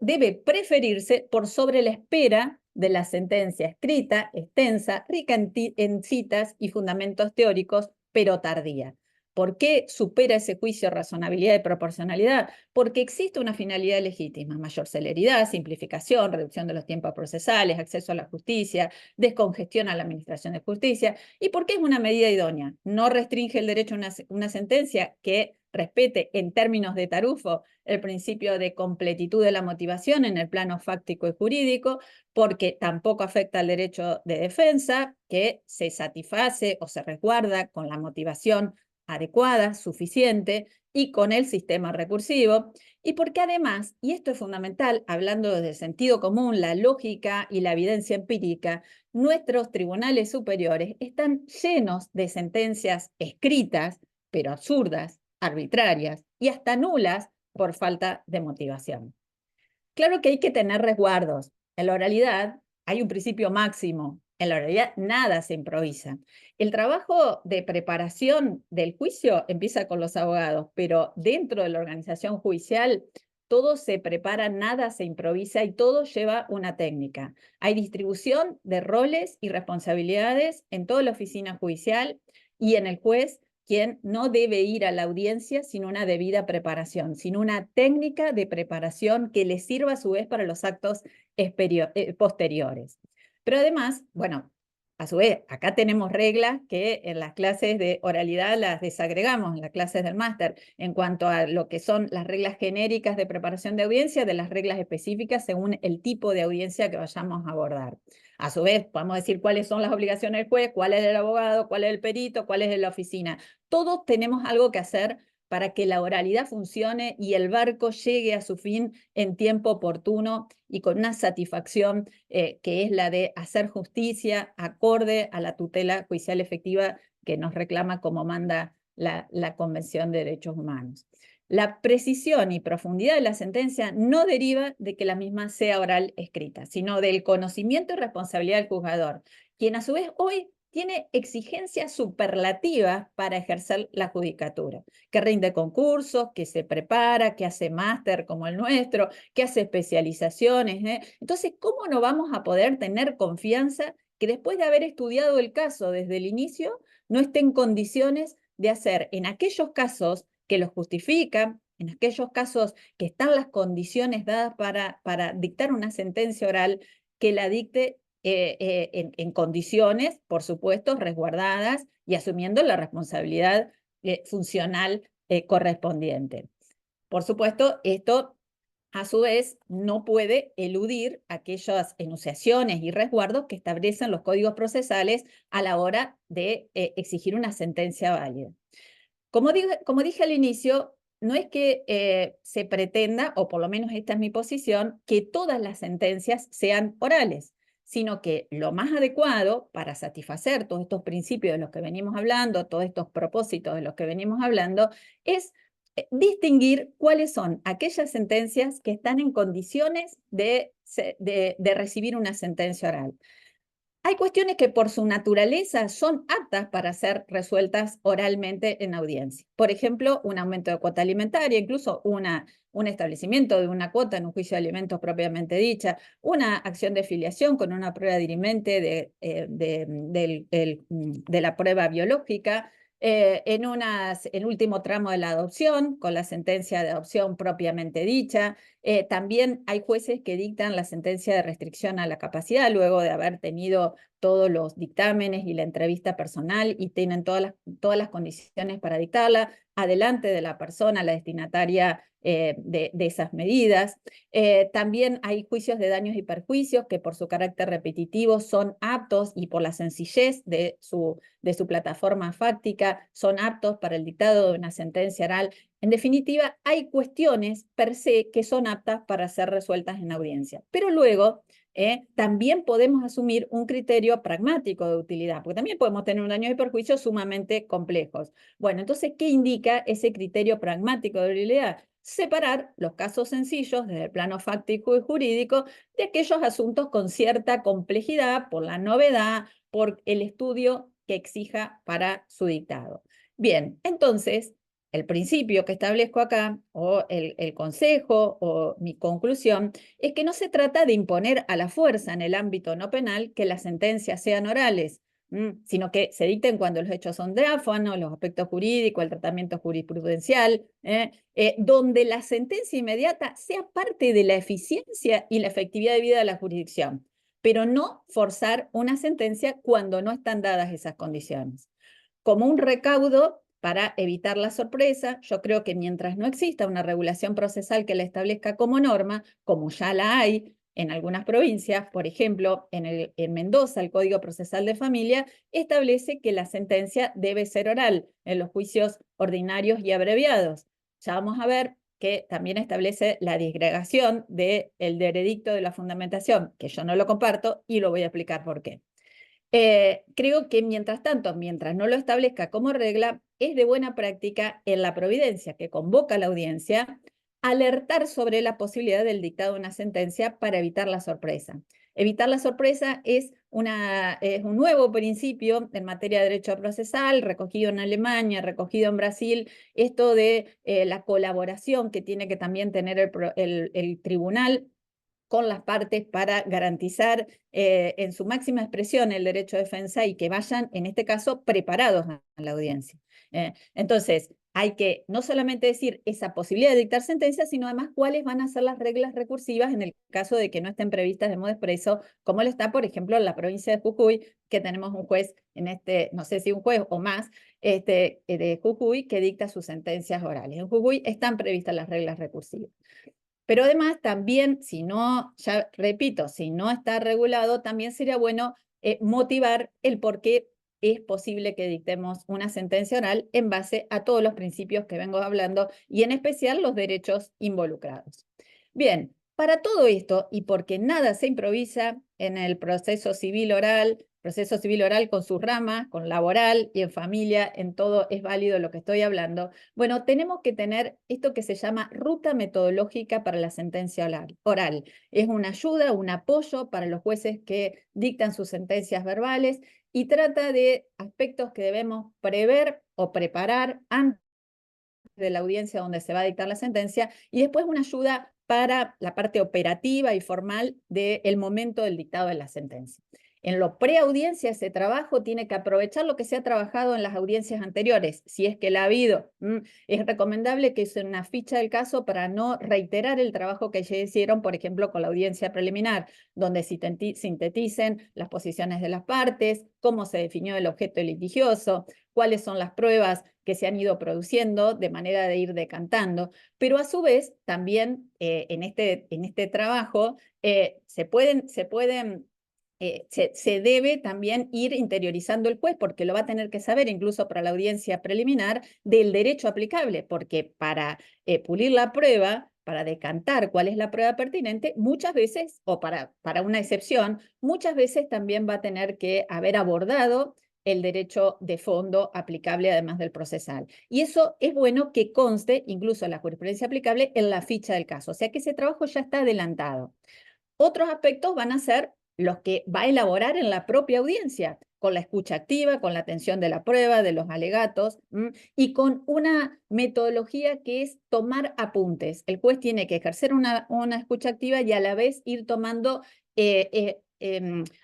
debe preferirse por sobre la espera de la sentencia escrita, extensa, rica en citas y fundamentos teóricos, pero tardía. ¿Por qué supera ese juicio razonabilidad y proporcionalidad? Porque existe una finalidad legítima: mayor celeridad, simplificación, reducción de los tiempos procesales, acceso a la justicia, descongestión a la administración de justicia, y porque es una medida idónea. No restringe el derecho a una sentencia que respete en términos de Tarufo el principio de completitud de la motivación en el plano fáctico y jurídico, porque tampoco afecta al derecho de defensa, que se satisface o se resguarda con la motivación adecuada, suficiente, y con el sistema recursivo, y porque además, y esto es fundamental, hablando desde el sentido común, la lógica y la evidencia empírica, nuestros tribunales superiores están llenos de sentencias escritas, pero absurdas, arbitrarias y hasta nulas por falta de motivación. Claro que hay que tener resguardos. En la oralidad hay un principio máximo. En la oralidad nada se improvisa. El trabajo de preparación del juicio empieza con los abogados, pero dentro de la organización judicial todo se prepara, nada se improvisa y todo lleva una técnica. Hay distribución de roles y responsabilidades en toda la oficina judicial y en el juez, quien no debe ir a la audiencia sin una debida preparación, sin una técnica de preparación que le sirva a su vez para los actos posteriores. Pero además, bueno, a su vez, acá tenemos reglas que en las clases de oralidad las desagregamos, en las clases del máster, en cuanto a lo que son las reglas genéricas de preparación de audiencia, de las reglas específicas según el tipo de audiencia que vayamos a abordar. A su vez, podemos decir cuáles son las obligaciones del juez, cuál es el abogado, cuál es el perito, cuál es la oficina. Todos tenemos algo que hacer para que la oralidad funcione y el barco llegue a su fin en tiempo oportuno y con una satisfacción que es la de hacer justicia acorde a la tutela judicial efectiva que nos reclama como manda la Convención de Derechos Humanos. La precisión y profundidad de la sentencia no deriva de que la misma sea oral escrita, sino del conocimiento y responsabilidad del juzgador, quien a su vez hoy tiene exigencias superlativas para ejercer la judicatura, que rinde concursos, que se prepara, que hace máster como el nuestro, que hace especializaciones. Entonces, ¿cómo no vamos a poder tener confianza que después de haber estudiado el caso desde el inicio, no esté en condiciones de hacer en aquellos casos que lo justifican, en aquellos casos que están las condiciones dadas para dictar una sentencia oral, que la dicte en condiciones, por supuesto, resguardadas y asumiendo la responsabilidad funcional correspondiente? Por supuesto, esto a su vez no puede eludir aquellas enunciaciones y resguardos que establecen los códigos procesales a la hora de exigir una sentencia válida. Como dije al inicio, no es que se pretenda, o por lo menos esta es mi posición, que todas las sentencias sean orales, sino que lo más adecuado para satisfacer todos estos principios de los que venimos hablando, todos estos propósitos de los que venimos hablando, es distinguir cuáles son aquellas sentencias que están en condiciones de recibir una sentencia oral. Hay cuestiones que por su naturaleza son aptas para ser resueltas oralmente en audiencia. Por ejemplo, un aumento de cuota alimentaria, incluso un establecimiento de una cuota en un juicio de alimentos propiamente dicha, una acción de filiación con una prueba dirimente de la prueba biológica, en el último tramo de la adopción, con la sentencia de adopción propiamente dicha. También hay jueces que dictan la sentencia de restricción a la capacidad luego de haber tenido todos los dictámenes y la entrevista personal y tienen todas las condiciones para dictarla adelante de la persona, la destinataria de esas medidas. También hay juicios de daños y perjuicios que por su carácter repetitivo son aptos y por la sencillez de su plataforma fáctica son aptos para el dictado de una sentencia oral. En definitiva, hay cuestiones per se que son aptas para ser resueltas en audiencia. Pero luego también podemos asumir un criterio pragmático de utilidad, porque también podemos tener un daño y perjuicio sumamente complejos. Bueno, entonces, ¿qué indica ese criterio pragmático de utilidad? separar los casos sencillos desde el plano fáctico y jurídico de aquellos asuntos con cierta complejidad por la novedad, por el estudio que exija para su dictado. Bien, entonces, el principio que establezco acá, o el consejo, o mi conclusión, es que no se trata de imponer a la fuerza en el ámbito no penal que las sentencias sean orales, sino que se dicten cuando los hechos son diáfanos, los aspectos jurídicos, el tratamiento jurisprudencial, donde la sentencia inmediata sea parte de la eficiencia y la efectividad de vida de la jurisdicción, pero no forzar una sentencia cuando no están dadas esas condiciones. Como un recaudo para evitar la sorpresa, yo creo que mientras no exista una regulación procesal que la establezca como norma, como ya la hay en algunas provincias, por ejemplo, en Mendoza, el Código Procesal de Familia establece que la sentencia debe ser oral en los juicios ordinarios y abreviados. Ya vamos a ver que también establece la disgregación del veredicto de la fundamentación, que yo no lo comparto y lo voy a explicar por qué. Creo que mientras tanto, mientras no lo establezca como regla, es de buena práctica en la providencia que convoca a la audiencia alertar sobre la posibilidad del dictado de una sentencia para evitar la sorpresa. Evitar la sorpresa es un nuevo principio en materia de derecho procesal, recogido en Alemania, recogido en Brasil, esto de la colaboración que tiene que también tener el tribunal con las partes para garantizar en su máxima expresión el derecho de defensa y que vayan, en este caso, preparados a la audiencia. Entonces, hay que no solamente decir esa posibilidad de dictar sentencia, sino además cuáles van a ser las reglas recursivas en el caso de que no estén previstas de modo expreso, como lo está, por ejemplo, en la provincia de Jujuy, que tenemos un juez no sé si un juez o más, de Jujuy, que dicta sus sentencias orales. En Jujuy están previstas las reglas recursivas. Pero además también, si no, ya repito, si no está regulado, también sería bueno motivar el por qué es posible que dictemos una sentencia oral en base a todos los principios que vengo hablando y en especial los derechos involucrados. Bien, para todo esto y porque nada se improvisa en el proceso civil oral con sus ramas, con laboral y en familia, en todo es válido lo que estoy hablando. Bueno, tenemos que tener esto que se llama ruta metodológica para la sentencia oral. Es una ayuda, un apoyo para los jueces que dictan sus sentencias verbales y trata de aspectos que debemos prever o preparar antes de la audiencia donde se va a dictar la sentencia y después una ayuda para la parte operativa y formal del momento del dictado de la sentencia. En lo preaudiencia, ese trabajo tiene que aprovechar lo que se ha trabajado en las audiencias anteriores, si es que la ha habido. Es recomendable que usen una ficha del caso para no reiterar el trabajo que ya hicieron, por ejemplo, con la audiencia preliminar, donde sinteticen las posiciones de las partes, cómo se definió el objeto litigioso, cuáles son las pruebas que se han ido produciendo de manera de ir decantando, pero a su vez también en este trabajo se debe también ir interiorizando el juez, porque lo va a tener que saber incluso para la audiencia preliminar del derecho aplicable, porque para pulir la prueba, para decantar cuál es la prueba pertinente, muchas veces, o para una excepción, muchas veces también va a tener que haber abordado el derecho de fondo aplicable además del procesal. Y eso es bueno que conste, incluso la jurisprudencia aplicable, en la ficha del caso. O sea que ese trabajo ya está adelantado. Otros aspectos van a ser los que va a elaborar en la propia audiencia, con la escucha activa, con la atención de la prueba, de los alegatos, y con una metodología que es tomar apuntes. El juez tiene que ejercer una escucha activa y a la vez ir tomando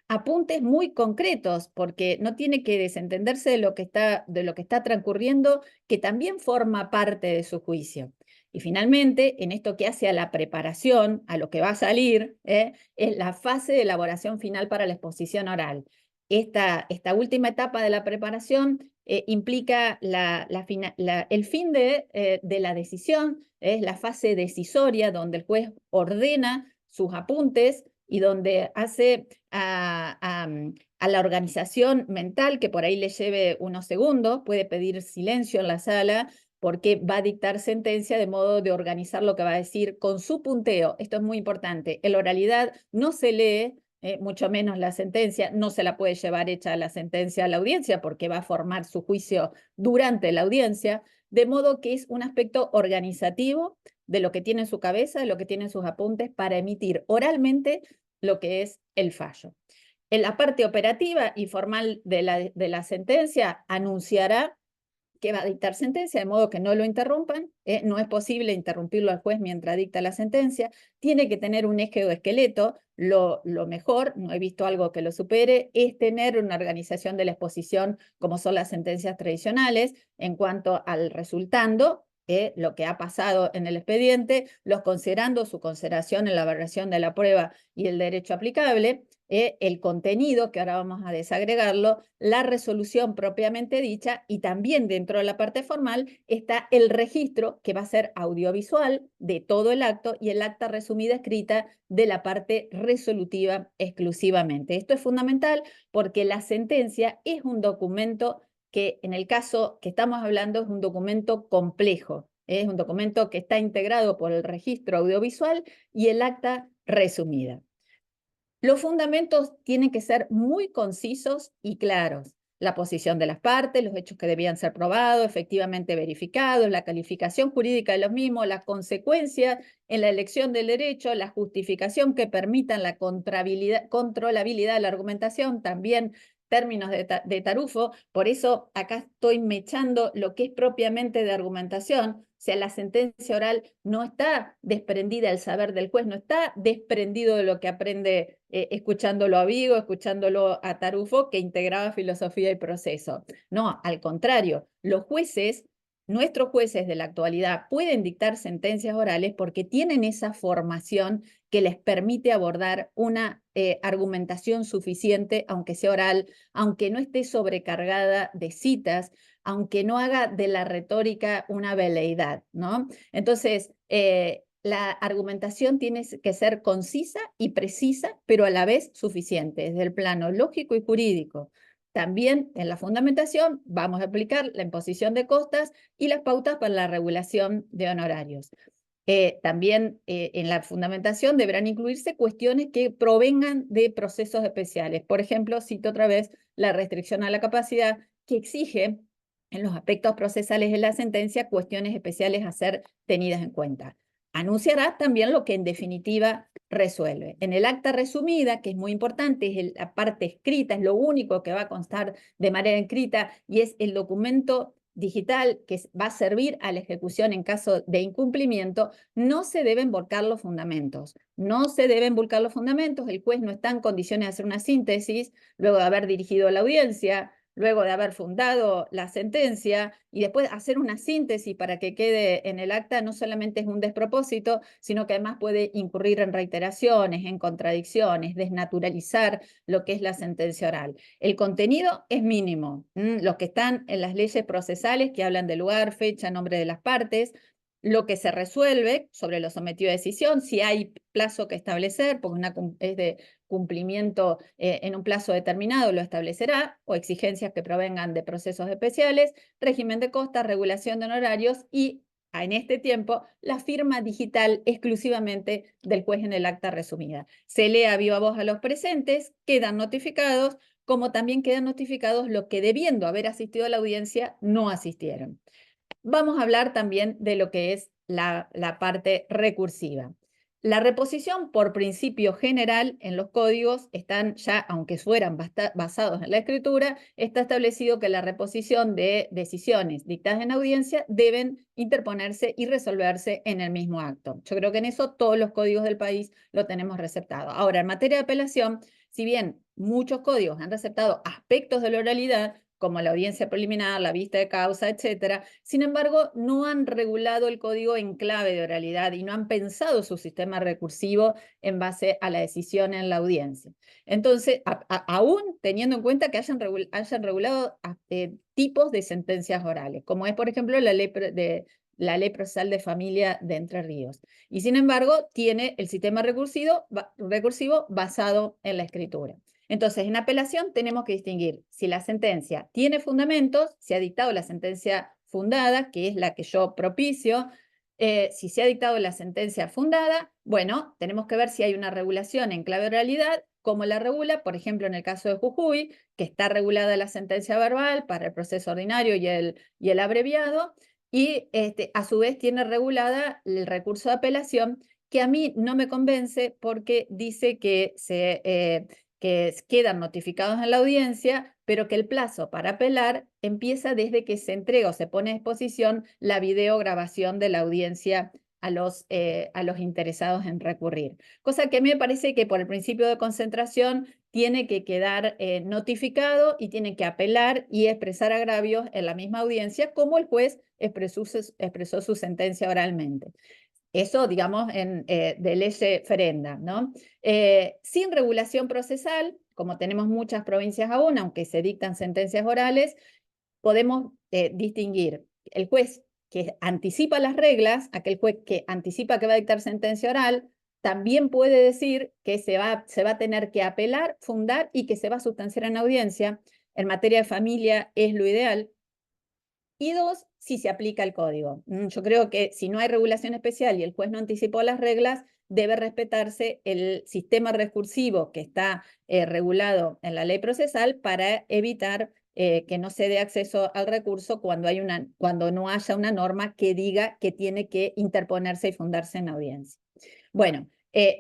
apuntes muy concretos, porque no tiene que desentenderse de lo que está transcurriendo, que también forma parte de su juicio. Y finalmente, en esto que hace a la preparación, a lo que va a salir, es la fase de elaboración final para la exposición oral. Esta última etapa de la preparación implica el fin de la decisión, es la fase decisoria donde el juez ordena sus apuntes y donde hace a la organización mental, que por ahí le lleve unos segundos, puede pedir silencio en la sala, porque va a dictar sentencia de modo de organizar lo que va a decir con su punteo. Esto es muy importante. En la oralidad no se lee, mucho menos la sentencia, no se la puede llevar hecha la sentencia a la audiencia porque va a formar su juicio durante la audiencia. de modo que es un aspecto organizativo de lo que tiene en su cabeza, de lo que tiene en sus apuntes, para emitir oralmente lo que es el fallo. En la parte operativa y formal de la sentencia, anunciará que va a dictar sentencia, de modo que no lo interrumpan, no es posible interrumpirlo al juez mientras dicta la sentencia, tiene que tener un eje o esqueleto, lo mejor, no he visto algo que lo supere, es tener una organización de la exposición como son las sentencias tradicionales, en cuanto al resultando, lo que ha pasado en el expediente, los considerando su consideración en la valoración de la prueba y el derecho aplicable, el contenido, que ahora vamos a desagregarlo, la resolución propiamente dicha, y también dentro de la parte formal está el registro, que va a ser audiovisual de todo el acto, y el acta resumida escrita de la parte resolutiva exclusivamente. Esto es fundamental porque la sentencia es un documento que, en el caso que estamos hablando, es un documento complejo. Es un documento que está integrado por el registro audiovisual y el acta resumida. Los fundamentos tienen que ser muy concisos y claros. La posición de las partes, los hechos que debían ser probados, efectivamente verificados, la calificación jurídica de los mismos, las consecuencias en la elección del derecho, la justificación que permitan la controlabilidad de la argumentación, también términos de tarufo. Por eso acá estoy mechando lo que es propiamente de argumentación. O sea, la sentencia oral no está desprendida del saber del juez, no está desprendido de lo que aprende escuchándolo a Vigo, escuchándolo a Tarufo, que integraba filosofía y proceso. No, al contrario, los jueces, nuestros jueces de la actualidad, pueden dictar sentencias orales porque tienen esa formación que les permite abordar una argumentación suficiente, aunque sea oral, aunque no esté sobrecargada de citas, aunque no haga de la retórica una veleidad, ¿no? Entonces, la argumentación tiene que ser concisa y precisa, pero a la vez suficiente, desde el plano lógico y jurídico. También en la fundamentación vamos a aplicar la imposición de costas y las pautas para la regulación de honorarios. También en la fundamentación deberán incluirse cuestiones que provengan de procesos especiales. Por ejemplo, cito otra vez la restricción a la capacidad, que exige en los aspectos procesales de la sentencia cuestiones especiales a ser tenidas en cuenta. Anunciará también lo que en definitiva resuelve. En el acta resumida, que es muy importante, es la parte escrita, es lo único que va a constar de manera escrita y es el documento digital que va a servir a la ejecución en caso de incumplimiento, no se deben volcar los fundamentos. No se deben volcar los fundamentos, el juez no está en condiciones de hacer una síntesis luego de haber dirigido la audiencia, luego de haber fundado la sentencia, y después hacer una síntesis para que quede en el acta. No solamente es un despropósito, sino que además puede incurrir en reiteraciones, en contradicciones, desnaturalizar lo que es la sentencia oral. El contenido es mínimo. Los que están en las leyes procesales, que hablan de lugar, fecha, nombre de las partes, lo que se resuelve sobre lo sometido a decisión, si hay plazo que establecer, porque es de cumplimiento en un plazo determinado, lo establecerá, o exigencias que provengan de procesos especiales, régimen de costas, regulación de honorarios y, en este tiempo, la firma digital exclusivamente del juez en el acta resumida. Se lee a viva voz a los presentes, quedan notificados, como también quedan notificados los que, debiendo haber asistido a la audiencia, no asistieron. Vamos a hablar también de lo que es la parte recursiva. La reposición, por principio general, en los códigos están ya, aunque fueran basados en la escritura, está establecido que la reposición de decisiones dictadas en audiencia deben interponerse y resolverse en el mismo acto. Yo creo que en eso todos los códigos del país lo tenemos receptado. Ahora, en materia de apelación, si bien muchos códigos han receptado aspectos de la oralidad, como la audiencia preliminar, la vista de causa, etcétera. Sin embargo, no han regulado el código en clave de oralidad y no han pensado su sistema recursivo en base a la decisión en la audiencia. Entonces, aún teniendo en cuenta que hayan regulado tipos de sentencias orales, como es, por ejemplo, la ley procesal de familia de Entre Ríos. Y sin embargo, tiene el sistema recursivo basado en la escritura. Entonces, en apelación tenemos que distinguir si la sentencia tiene fundamentos, si ha dictado la sentencia fundada, que es la que yo propicio. Si se ha dictado la sentencia fundada, bueno, tenemos que ver si hay una regulación en clave de oralidad, cómo la regula, por ejemplo, en el caso de Jujuy, que está regulada la sentencia verbal para el proceso ordinario y el abreviado, y a su vez tiene regulada el recurso de apelación, que a mí no me convence porque dice que quedan notificados en la audiencia, pero que el plazo para apelar empieza desde que se entrega o se pone a disposición la videograbación de la audiencia a los interesados en recurrir. Cosa que a mí me parece que por el principio de concentración tiene que quedar notificado y tiene que apelar y expresar agravios en la misma audiencia, como el juez expresó su sentencia oralmente. Eso, digamos, de lege ferenda, ¿no? Sin regulación procesal, como tenemos muchas provincias aún, aunque se dictan sentencias orales, podemos distinguir el juez que anticipa las reglas, aquel juez que anticipa que va a dictar sentencia oral, también puede decir que se va a tener que apelar, fundar y que se va a sustanciar en audiencia. En materia de familia es lo ideal. Y dos, si se aplica el código. Yo creo que si no hay regulación especial y el juez no anticipó las reglas, debe respetarse el sistema recursivo que está regulado en la ley procesal para evitar que no se dé acceso al recurso cuando no haya una norma que diga que tiene que interponerse y fundarse en audiencia. Bueno,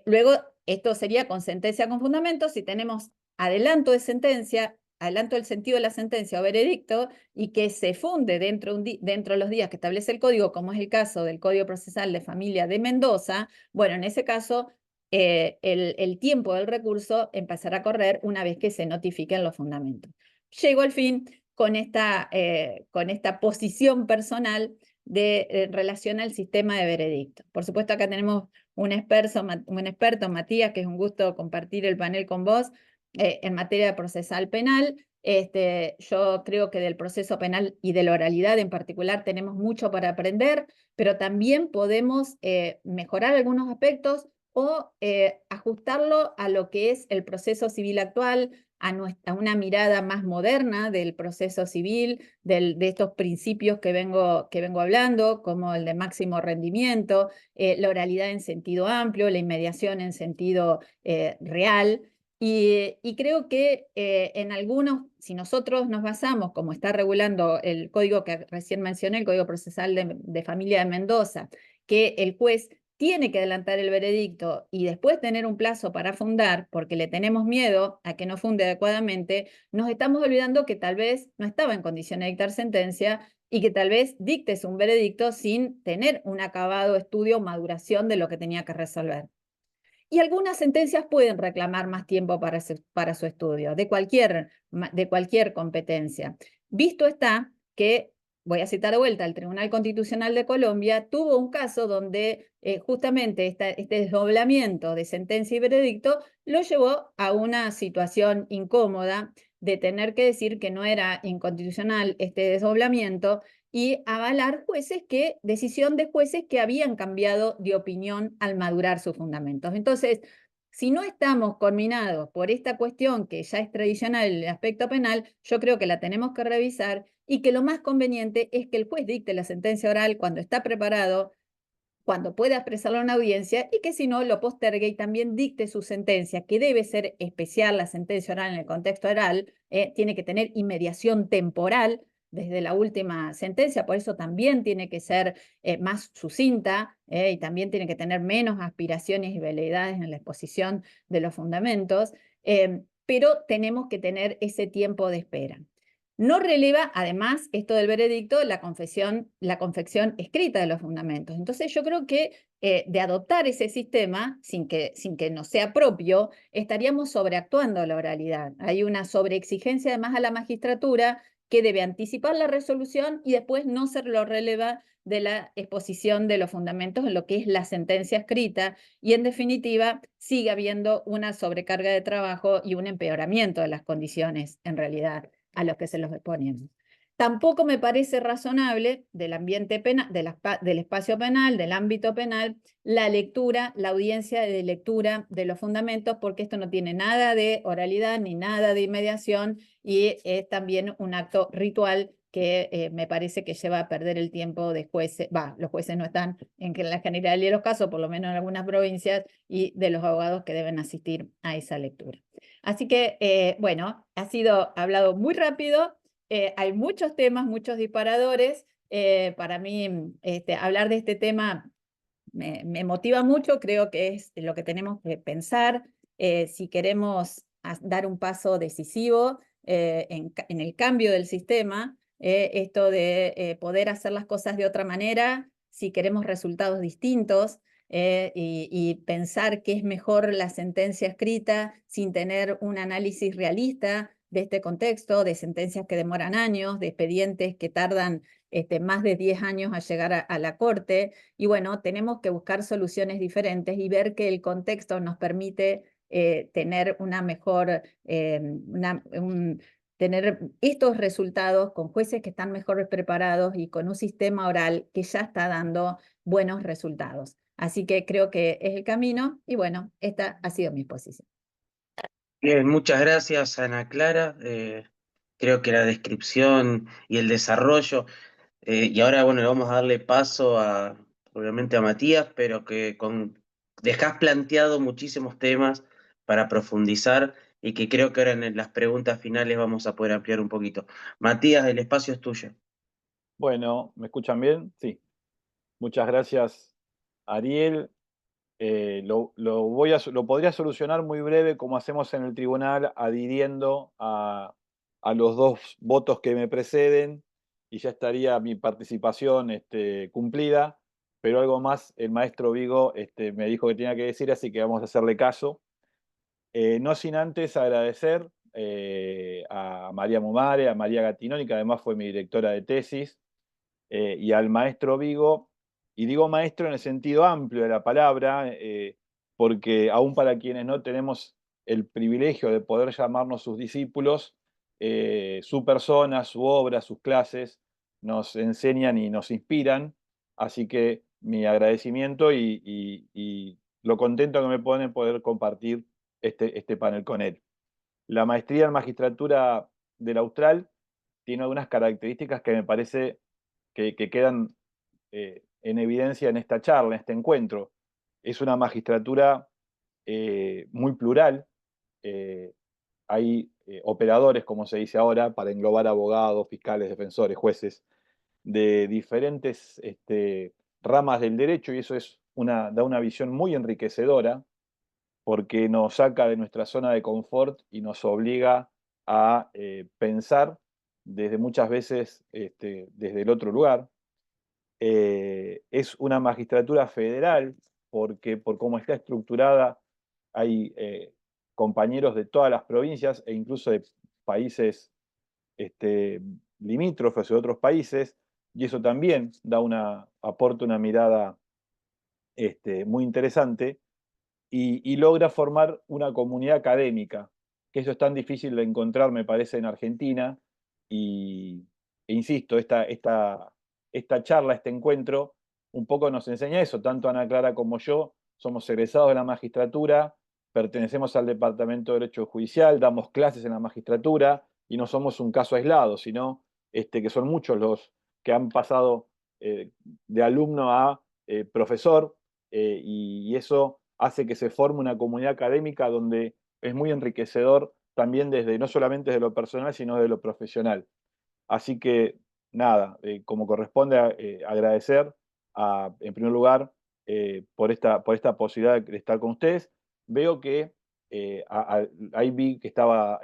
luego esto sería con sentencia con fundamento. Si tenemos adelanto de sentencia, adelanto del sentido de la sentencia o veredicto, y que se funde dentro de los días que establece el código, como es el caso del Código Procesal de Familia de Mendoza, bueno, en ese caso el tiempo del recurso empezará a correr una vez que se notifiquen los fundamentos. Llego al fin con esta posición personal en relación al sistema de veredicto. Por supuesto, acá tenemos un experto, Matías, que es un gusto compartir el panel con vos en materia procesal penal. Yo creo que del proceso penal y de la oralidad en particular tenemos mucho para aprender, pero también podemos mejorar algunos aspectos o ajustarlo a lo que es el proceso civil actual, a una mirada más moderna del proceso civil, de estos principios que vengo hablando, como el de máximo rendimiento, la oralidad en sentido amplio, la inmediación en sentido real. Y creo que en algunos, si nosotros nos basamos, como está regulando el código que recién mencioné, el Código Procesal de Familia de Mendoza, que el juez tiene que adelantar el veredicto y después tener un plazo para fundar, porque le tenemos miedo a que no funde adecuadamente, nos estamos olvidando que tal vez no estaba en condiciones de dictar sentencia y que tal vez dictes un veredicto sin tener un acabado estudio o maduración de lo que tenía que resolver. Y algunas sentencias pueden reclamar más tiempo para su estudio, de cualquier competencia. Visto está que, voy a citar de vuelta, el Tribunal Constitucional de Colombia tuvo un caso donde justamente este desdoblamiento de sentencia y veredicto lo llevó a una situación incómoda de tener que decir que no era inconstitucional este desdoblamiento y avalar decisión de jueces que habían cambiado de opinión al madurar sus fundamentos. Entonces, si no estamos conminados por esta cuestión que ya es tradicional en el aspecto penal, yo creo que la tenemos que revisar y que lo más conveniente es que el juez dicte la sentencia oral cuando está preparado, cuando pueda expresarlo en audiencia, y que si no lo postergue y también dicte su sentencia, que debe ser especial la sentencia oral en el contexto oral, tiene que tener inmediación temporal desde la última sentencia, por eso también tiene que ser más sucinta y también tiene que tener menos aspiraciones y veleidades en la exposición de los fundamentos, pero tenemos que tener ese tiempo de espera. No releva, además, esto del veredicto, la confección escrita de los fundamentos. Entonces, yo creo que de adoptar ese sistema, sin que no sea propio, estaríamos sobreactuando la oralidad. Hay una sobreexigencia, además, a la magistratura que debe anticipar la resolución y después no se lo releva de la exposición de los fundamentos en lo que es la sentencia escrita, y en definitiva sigue habiendo una sobrecarga de trabajo y un empeoramiento de las condiciones, en realidad, a los que se los exponemos. Tampoco me parece razonable del ambiente penal, del espacio penal, del ámbito penal, la audiencia de lectura de los fundamentos, porque esto no tiene nada de oralidad ni nada de inmediación y es también un acto ritual que me parece que lleva a perder el tiempo de jueces. Los jueces no están en la generalidad de los casos, por lo menos en algunas provincias, y de los abogados que deben asistir a esa lectura. Así que, bueno, ha sido hablado muy rápido, hay muchos temas, muchos disparadores, Para mí, hablar de este tema me motiva mucho, creo que es lo que tenemos que pensar si queremos dar un paso decisivo en el cambio del sistema, esto de poder hacer las cosas de otra manera, si queremos resultados distintos. Y pensar que es mejor la sentencia escrita sin tener un análisis realista de este contexto, de sentencias que demoran años, de expedientes que tardan más de 10 años a llegar a la corte. Y bueno, tenemos que buscar soluciones diferentes y ver que el contexto nos permite tener una mejor, tener estos resultados con jueces que están mejor preparados y con un sistema oral que ya está dando buenos resultados. Así que creo que es el camino y bueno, esta ha sido mi posición. Bien, muchas gracias, Ana Clara. Creo que la descripción y el desarrollo, y ahora, bueno, le vamos a darle paso obviamente a Matías, pero dejás planteado muchísimos temas para profundizar y que creo que ahora en las preguntas finales vamos a poder ampliar un poquito. Matías, el espacio es tuyo. Bueno, ¿me escuchan bien? Sí. Muchas gracias, Ariel. Lo podría solucionar muy breve, como hacemos en el tribunal, adhiriendo a los dos votos que me preceden, y ya estaría mi participación cumplida. Pero algo más, el maestro Vigo me dijo que tenía que decir, así que vamos a hacerle caso. No sin antes agradecer a María Mumare, a María Gattinoni, que además fue mi directora de tesis, y al maestro Vigo, y digo maestro en el sentido amplio de la palabra, porque aún para quienes no tenemos el privilegio de poder llamarnos sus discípulos, su persona, su obra, sus clases nos enseñan y nos inspiran, así que mi agradecimiento y lo contento que me pone poder compartir este panel con él. La maestría en magistratura del Austral tiene algunas características que me parece que quedan en evidencia en esta charla, en este encuentro. Es una magistratura muy plural. Hay operadores, como se dice ahora, para englobar abogados, fiscales, defensores, jueces, de diferentes ramas del derecho, y eso da una visión muy enriquecedora, porque nos saca de nuestra zona de confort y nos obliga a pensar desde muchas veces desde el otro lugar. Es una magistratura federal, porque por cómo está estructurada hay compañeros de todas las provincias e incluso de países limítrofes de otros países, y eso también aporta una mirada muy interesante, y logra formar una comunidad académica, que eso es tan difícil de encontrar, me parece, en Argentina. E insisto, esta charla, este encuentro, un poco nos enseña eso. Tanto Ana Clara como yo somos egresados de la magistratura, pertenecemos al Departamento de Derecho Judicial, damos clases en la magistratura, y no somos un caso aislado, sino que son muchos los que han pasado de alumno a profesor, y eso hace que se forme una comunidad académica donde es muy enriquecedor también no solamente desde lo personal, sino de lo profesional. Así que, nada, como corresponde, agradecer en primer lugar por esta posibilidad de estar con ustedes. Veo que ahí vi que estaba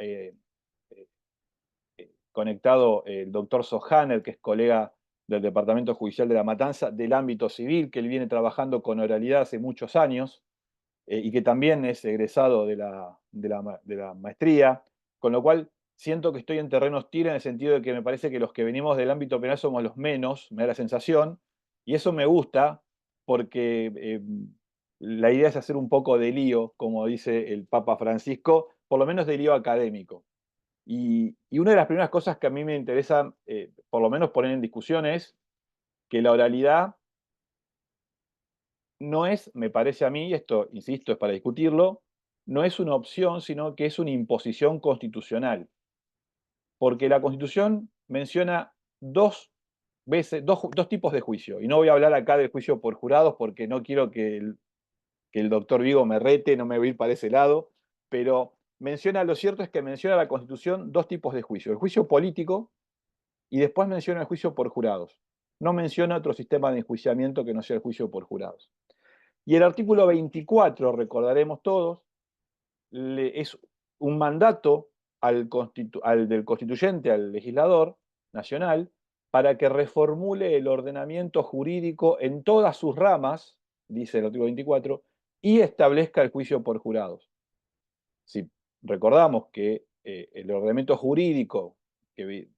conectado el doctor Sohaner, que es colega del Departamento Judicial de La Matanza, del ámbito civil, que él viene trabajando con oralidad hace muchos años, y que también es egresado de la maestría, con lo cual siento que estoy en terreno hostil, en el sentido de que me parece que los que venimos del ámbito penal somos los menos, me da la sensación, y eso me gusta, porque la idea es hacer un poco de lío, como dice el Papa Francisco, por lo menos de lío académico. Y una de las primeras cosas que a mí me interesa, por lo menos poner en discusión, es que la oralidad no es, me parece a mí, esto, insisto, es para discutirlo, no es una opción, sino que es una imposición constitucional. Porque la Constitución menciona dos tipos de juicio. Y no voy a hablar acá del juicio por jurados, porque no quiero que el doctor Vigo me rete, no me voy a ir para ese lado, pero lo cierto es que menciona la Constitución dos tipos de juicio: el juicio político, y después menciona el juicio por jurados. no menciona otro sistema de enjuiciamiento que no sea el juicio por jurados. Y el artículo 24, recordaremos todos, es un mandato del constituyente, al legislador nacional, para que reformule el ordenamiento jurídico en todas sus ramas, dice el artículo 24, y establezca el juicio por jurados. Si recordamos que el ordenamiento jurídico que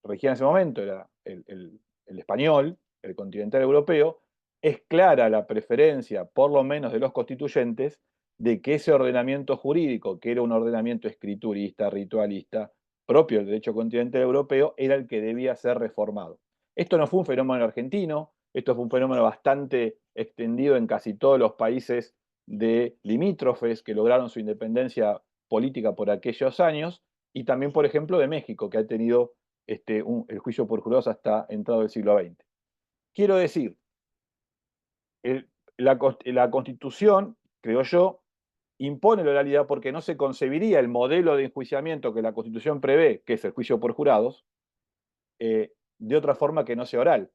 regía en ese momento era el español, el continental europeo, es clara la preferencia, por lo menos de los constituyentes, de que ese ordenamiento jurídico, que era un ordenamiento escriturista, ritualista, propio del derecho continental europeo, era el que debía ser reformado. Esto no fue un fenómeno argentino, esto fue un fenómeno bastante extendido en casi todos los países de limítrofes que lograron su independencia política por aquellos años, y también, por ejemplo, de México, que ha tenido el juicio por jurados hasta entrado el siglo XX. Quiero decir, la Constitución, creo yo, impone la oralidad porque no se concebiría el modelo de enjuiciamiento que la Constitución prevé, que es el juicio por jurados, de otra forma que no sea oral.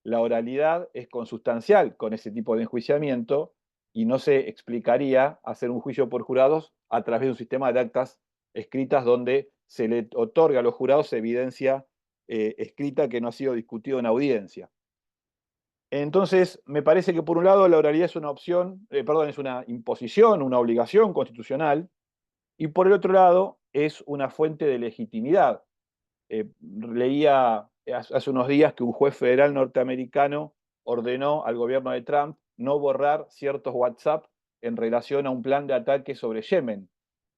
La oralidad es consustancial con ese tipo de enjuiciamiento y no se explicaría hacer un juicio por jurados a través de un sistema de actas escritas donde se le otorga a los jurados evidencia escrita que no ha sido discutido en audiencia. Entonces, me parece que por un lado la oralidad es una opción, es una imposición, una obligación constitucional, y por el otro lado es una fuente de legitimidad. Leía hace unos días que un juez federal norteamericano ordenó al gobierno de Trump no borrar ciertos WhatsApp en relación a un plan de ataque sobre Yemen.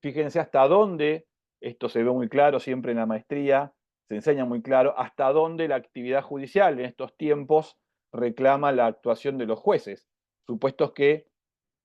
Fíjense hasta dónde, esto se ve muy claro siempre en la maestría, se enseña muy claro, hasta dónde la actividad judicial en estos tiempos reclama la actuación de los jueces, supuestos que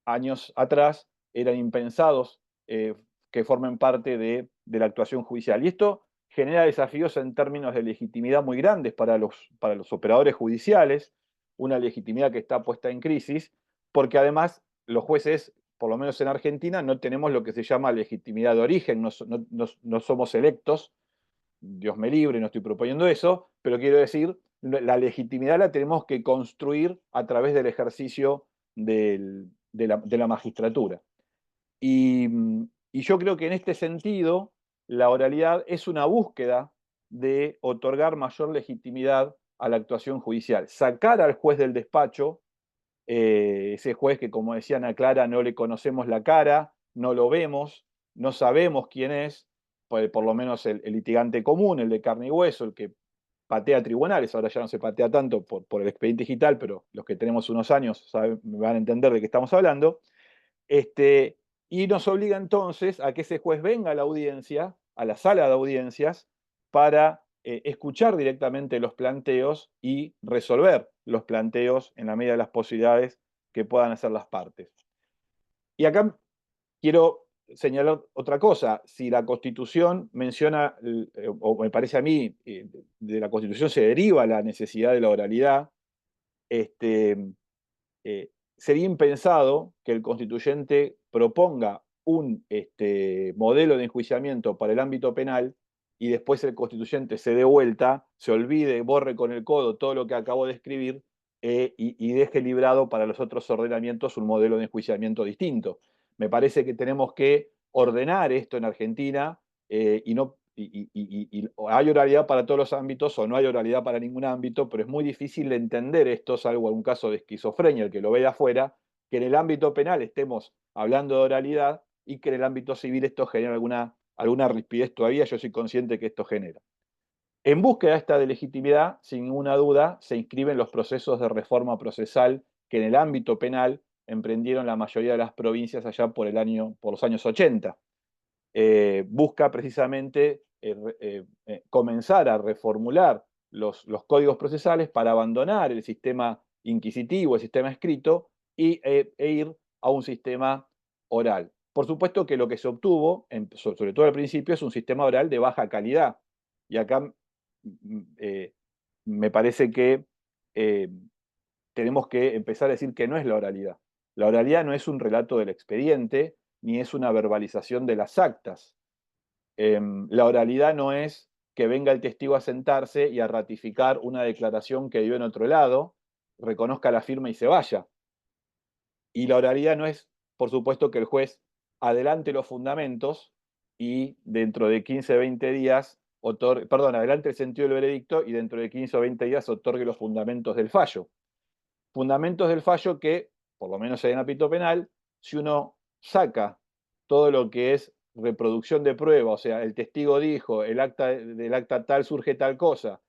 años atrás eran impensados que formen parte de la actuación judicial. Y esto genera desafíos en términos de legitimidad muy grandes para los operadores judiciales, una legitimidad que está puesta en crisis, porque además los jueces, por lo menos en Argentina, no tenemos lo que se llama legitimidad de origen, no somos electos, Dios me libre, no estoy proponiendo eso, pero quiero decir, la legitimidad la tenemos que construir a través del ejercicio de la magistratura. Y yo creo que en este sentido, la oralidad es una búsqueda de otorgar mayor legitimidad a la actuación judicial, sacar al juez del despacho, ese juez que, como decía Ana Clara, no le conocemos la cara, no lo vemos, no sabemos quién es, por lo menos el litigante común, el de carne y hueso, el que patea tribunales, ahora ya no se patea tanto por el expediente digital, pero los que tenemos unos años me van a entender de qué estamos hablando. Y nos obliga entonces a que ese juez venga a la audiencia, a la sala de audiencias, para escuchar directamente los planteos y resolver los planteos en la medida de las posibilidades que puedan hacer las partes. Y acá quiero señalar otra cosa. Si la Constitución menciona, o me parece a mí, de la Constitución se deriva la necesidad de la oralidad, sería impensado que el constituyente proponga un modelo de enjuiciamiento para el ámbito penal y después el constituyente se dé vuelta, se olvide, borre con el codo todo lo que acabo de escribir y deje librado para los otros ordenamientos un modelo de enjuiciamiento distinto. Me parece que tenemos que ordenar esto en Argentina y no hay oralidad para todos los ámbitos o no hay oralidad para ningún ámbito, pero es muy difícil de entender esto, salvo algún caso de esquizofrenia, el que lo ve de afuera, que en el ámbito penal estemos hablando de oralidad y que en el ámbito civil esto genera alguna rispidez todavía, yo soy consciente que esto genera. En búsqueda esta de legitimidad, sin ninguna duda, se inscriben los procesos de reforma procesal que en el ámbito penal emprendieron la mayoría de las provincias allá por los años 80. Busca precisamente comenzar a reformular los códigos procesales para abandonar el sistema inquisitivo, el sistema escrito, e ir a un sistema oral. Por supuesto que lo que se obtuvo, sobre todo al principio, es un sistema oral de baja calidad. Y acá me parece que tenemos que empezar a decir que no es la oralidad. La oralidad no es un relato del expediente, ni es una verbalización de las actas. La oralidad no es que venga el testigo a sentarse y a ratificar una declaración que dio en otro lado, reconozca la firma y se vaya. Y la oralidad no es, por supuesto, que el juez adelante los fundamentos y dentro de 15, 20 días, adelante el sentido del veredicto y dentro de 15 o 20 días otorgue los fundamentos del fallo. Fundamentos del fallo que, por lo menos en el ámbito penal, si uno saca todo lo que es reproducción de prueba, o sea, el testigo dijo, del acta tal surge tal cosa,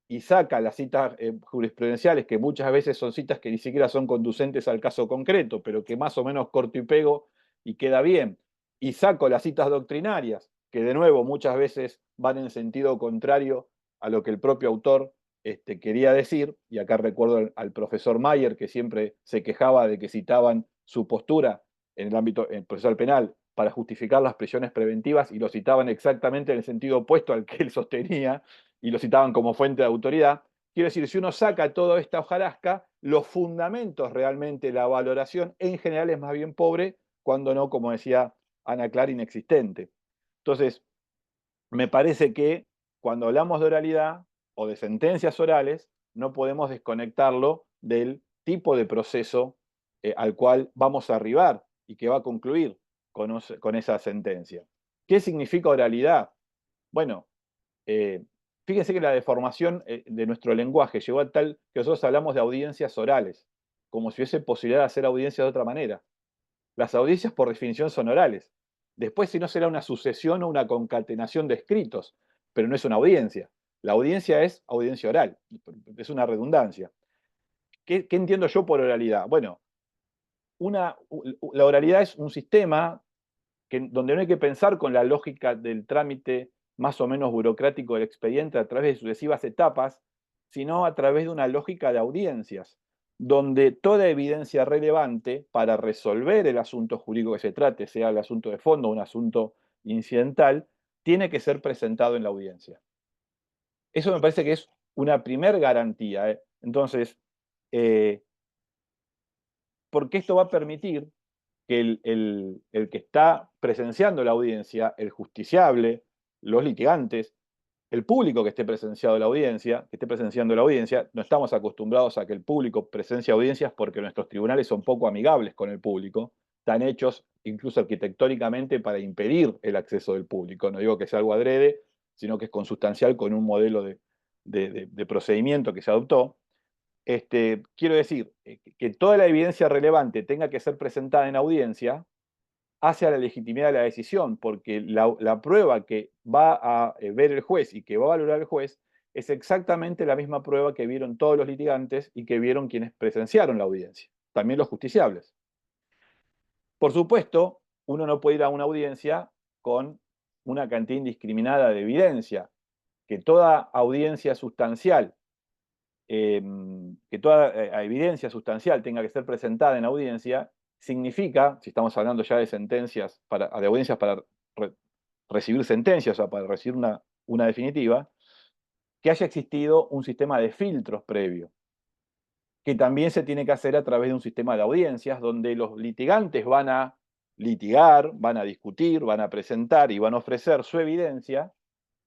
y saca las citas jurisprudenciales, que muchas veces son citas que ni siquiera son conducentes al caso concreto, pero que más o menos corto y pego y queda bien, y saco las citas doctrinarias, que de nuevo muchas veces van en sentido contrario a lo que el propio autor quería decir, y acá recuerdo al profesor Mayer, que siempre se quejaba de que citaban su postura en el ámbito procesal penal para justificar las prisiones preventivas y lo citaban exactamente en el sentido opuesto al que él sostenía y lo citaban como fuente de autoridad. Quiero decir, si uno saca toda esta hojarasca, los fundamentos realmente, la valoración en general es más bien pobre, cuando no, como decía Ana Clara, inexistente. Entonces, me parece que cuando hablamos de oralidad o de sentencias orales, no podemos desconectarlo del tipo de proceso al cual vamos a arribar y que va a concluir con esa sentencia. ¿Qué significa oralidad? Bueno, fíjense que la deformación de nuestro lenguaje llegó a tal que nosotros hablamos de audiencias orales, como si hubiese posibilidad de hacer audiencias de otra manera. Las audiencias por definición son orales. Después, si no, será una sucesión o una concatenación de escritos, pero no es una audiencia. La audiencia es audiencia oral, es una redundancia. ¿Qué entiendo yo por oralidad? Bueno, la oralidad es un sistema donde no hay que pensar con la lógica del trámite más o menos burocrático del expediente a través de sucesivas etapas, sino a través de una lógica de audiencias, donde toda evidencia relevante para resolver el asunto jurídico que se trate, sea el asunto de fondo o un asunto incidental, tiene que ser presentado en la audiencia. Eso me parece que es una primer garantía. Entonces, porque esto va a permitir que el que está presenciando la audiencia, el justiciable, los litigantes, el público que esté presenciando la audiencia, no estamos acostumbrados a que el público presencie audiencias porque nuestros tribunales son poco amigables con el público, están hechos incluso arquitectónicamente para impedir el acceso del público. No digo que sea algo adrede, sino que es consustancial con un modelo de procedimiento que se adoptó. Quiero decir, que toda la evidencia relevante tenga que ser presentada en audiencia hace a la legitimidad de la decisión, porque la prueba que va a ver el juez y que va a valorar el juez es exactamente la misma prueba que vieron todos los litigantes y que vieron quienes presenciaron la audiencia, también los justiciables. Por supuesto, uno no puede ir a una audiencia con una cantidad indiscriminada de evidencia, que toda audiencia sustancial que toda evidencia sustancial tenga que ser presentada en audiencia, significa, si estamos hablando ya de sentencias, de audiencias para recibir sentencias, o sea, para recibir una definitiva, que haya existido un sistema de filtros previo, que también se tiene que hacer a través de un sistema de audiencias donde los litigantes van a litigar, van a discutir, van a presentar y van a ofrecer su evidencia,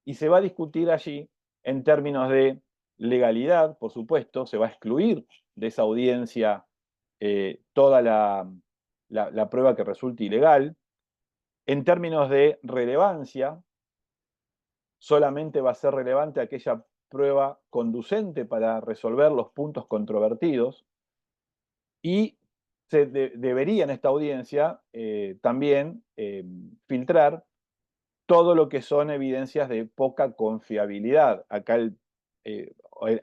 y se va a discutir allí en términos de legalidad, por supuesto, se va a excluir de esa audiencia toda la prueba que resulte ilegal. En términos de relevancia, solamente va a ser relevante aquella prueba conducente para resolver los puntos controvertidos y se debería en esta audiencia también filtrar todo lo que son evidencias de poca confiabilidad. Acá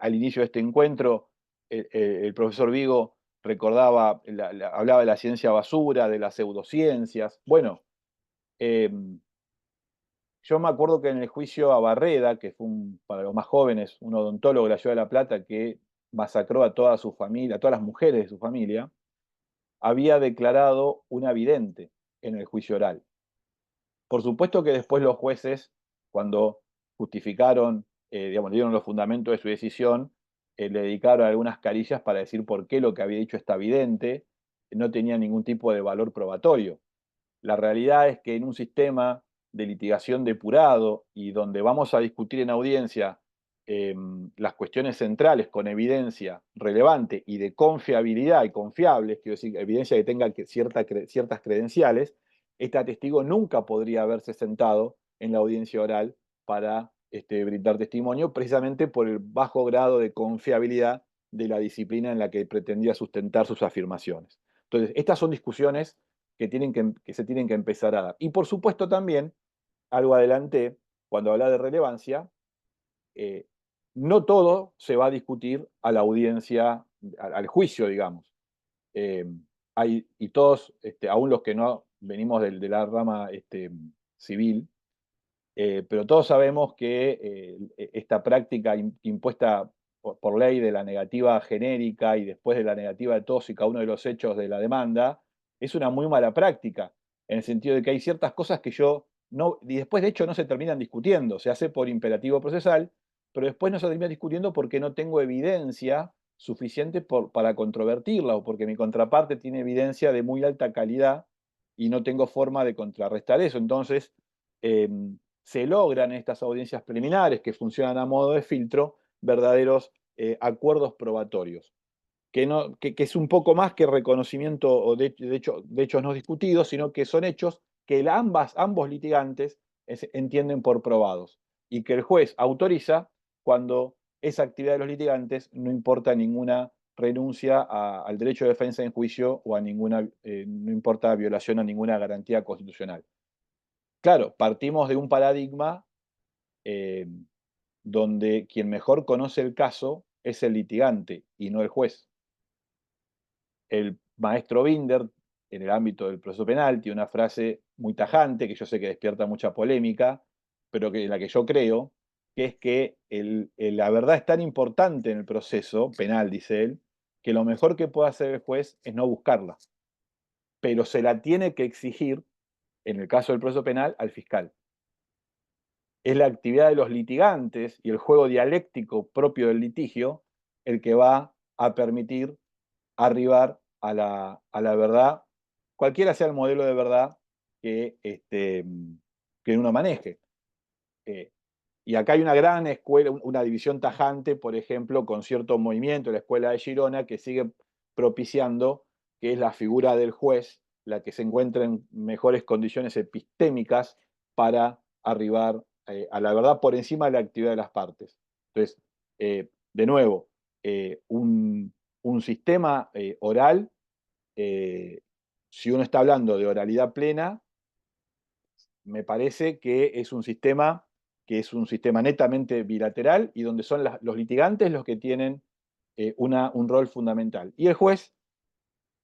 al inicio de este encuentro, el profesor Vigo recordaba, hablaba de la ciencia basura, de las pseudociencias. Bueno, yo me acuerdo que en el juicio a Barreda, que fue para los más jóvenes, un odontólogo de la Ciudad de La Plata que masacró a toda su familia, a todas las mujeres de su familia, había declarado una vidente en el juicio oral. Por supuesto que después los jueces, cuando justificaron, dieron los fundamentos de su decisión, le dedicaron algunas carillas para decir por qué lo que había dicho esta vidente no tenía ningún tipo de valor probatorio. La realidad es que en un sistema de litigación depurado y donde vamos a discutir en audiencia las cuestiones centrales con evidencia relevante y de confiabilidad y confiables, quiero decir, evidencia que tenga ciertas credenciales, este testigo nunca podría haberse sentado en la audiencia oral para brindar testimonio, precisamente por el bajo grado de confiabilidad de la disciplina en la que pretendía sustentar sus afirmaciones. Entonces, estas son discusiones que se tienen que empezar a dar. Y por supuesto también, algo adelanté, cuando hablaba de relevancia, no todo se va a discutir a la audiencia, al juicio, digamos. Y todos, aún los que no venimos de la rama civil, pero todos sabemos que esta práctica impuesta por ley de la negativa genérica y después de la negativa de todos y cada uno de los hechos de la demanda, es una muy mala práctica, en el sentido de que hay ciertas cosas que yo no, y después de hecho no se terminan discutiendo, se hace por imperativo procesal, pero después no se termina discutiendo porque no tengo evidencia suficiente para controvertirla o porque mi contraparte tiene evidencia de muy alta calidad y no tengo forma de contrarrestar eso. Entonces, se logran en estas audiencias preliminares que funcionan a modo de filtro verdaderos acuerdos probatorios, que es un poco más que reconocimiento o de hechos no discutidos, sino que son hechos que ambos litigantes entienden por probados y que el juez autoriza cuando esa actividad de los litigantes no importa ninguna renuncia al derecho de defensa en juicio o no importa violación a ninguna garantía constitucional. Claro, partimos de un paradigma donde quien mejor conoce el caso es el litigante y no el juez. El maestro Binder, en el ámbito del proceso penal, tiene una frase muy tajante, que yo sé que despierta mucha polémica, pero en la que yo creo, que es que la verdad es tan importante en el proceso penal, dice él, que lo mejor que puede hacer el juez es no buscarla, pero se la tiene que exigir, en el caso del proceso penal, al fiscal. Es la actividad de los litigantes y el juego dialéctico propio del litigio el que va a permitir arribar a la verdad, cualquiera sea el modelo de verdad que uno maneje. Y acá hay una gran escuela, una división tajante, por ejemplo, con cierto movimiento, la escuela de Girona, que sigue propiciando que es la figura del juez la que se encuentra en mejores condiciones epistémicas para arribar a la verdad por encima de la actividad de las partes. Entonces, de nuevo, un sistema oral, si uno está hablando de oralidad plena, me parece que es un sistema netamente bilateral y donde son los litigantes los que tienen un rol fundamental. Y el juez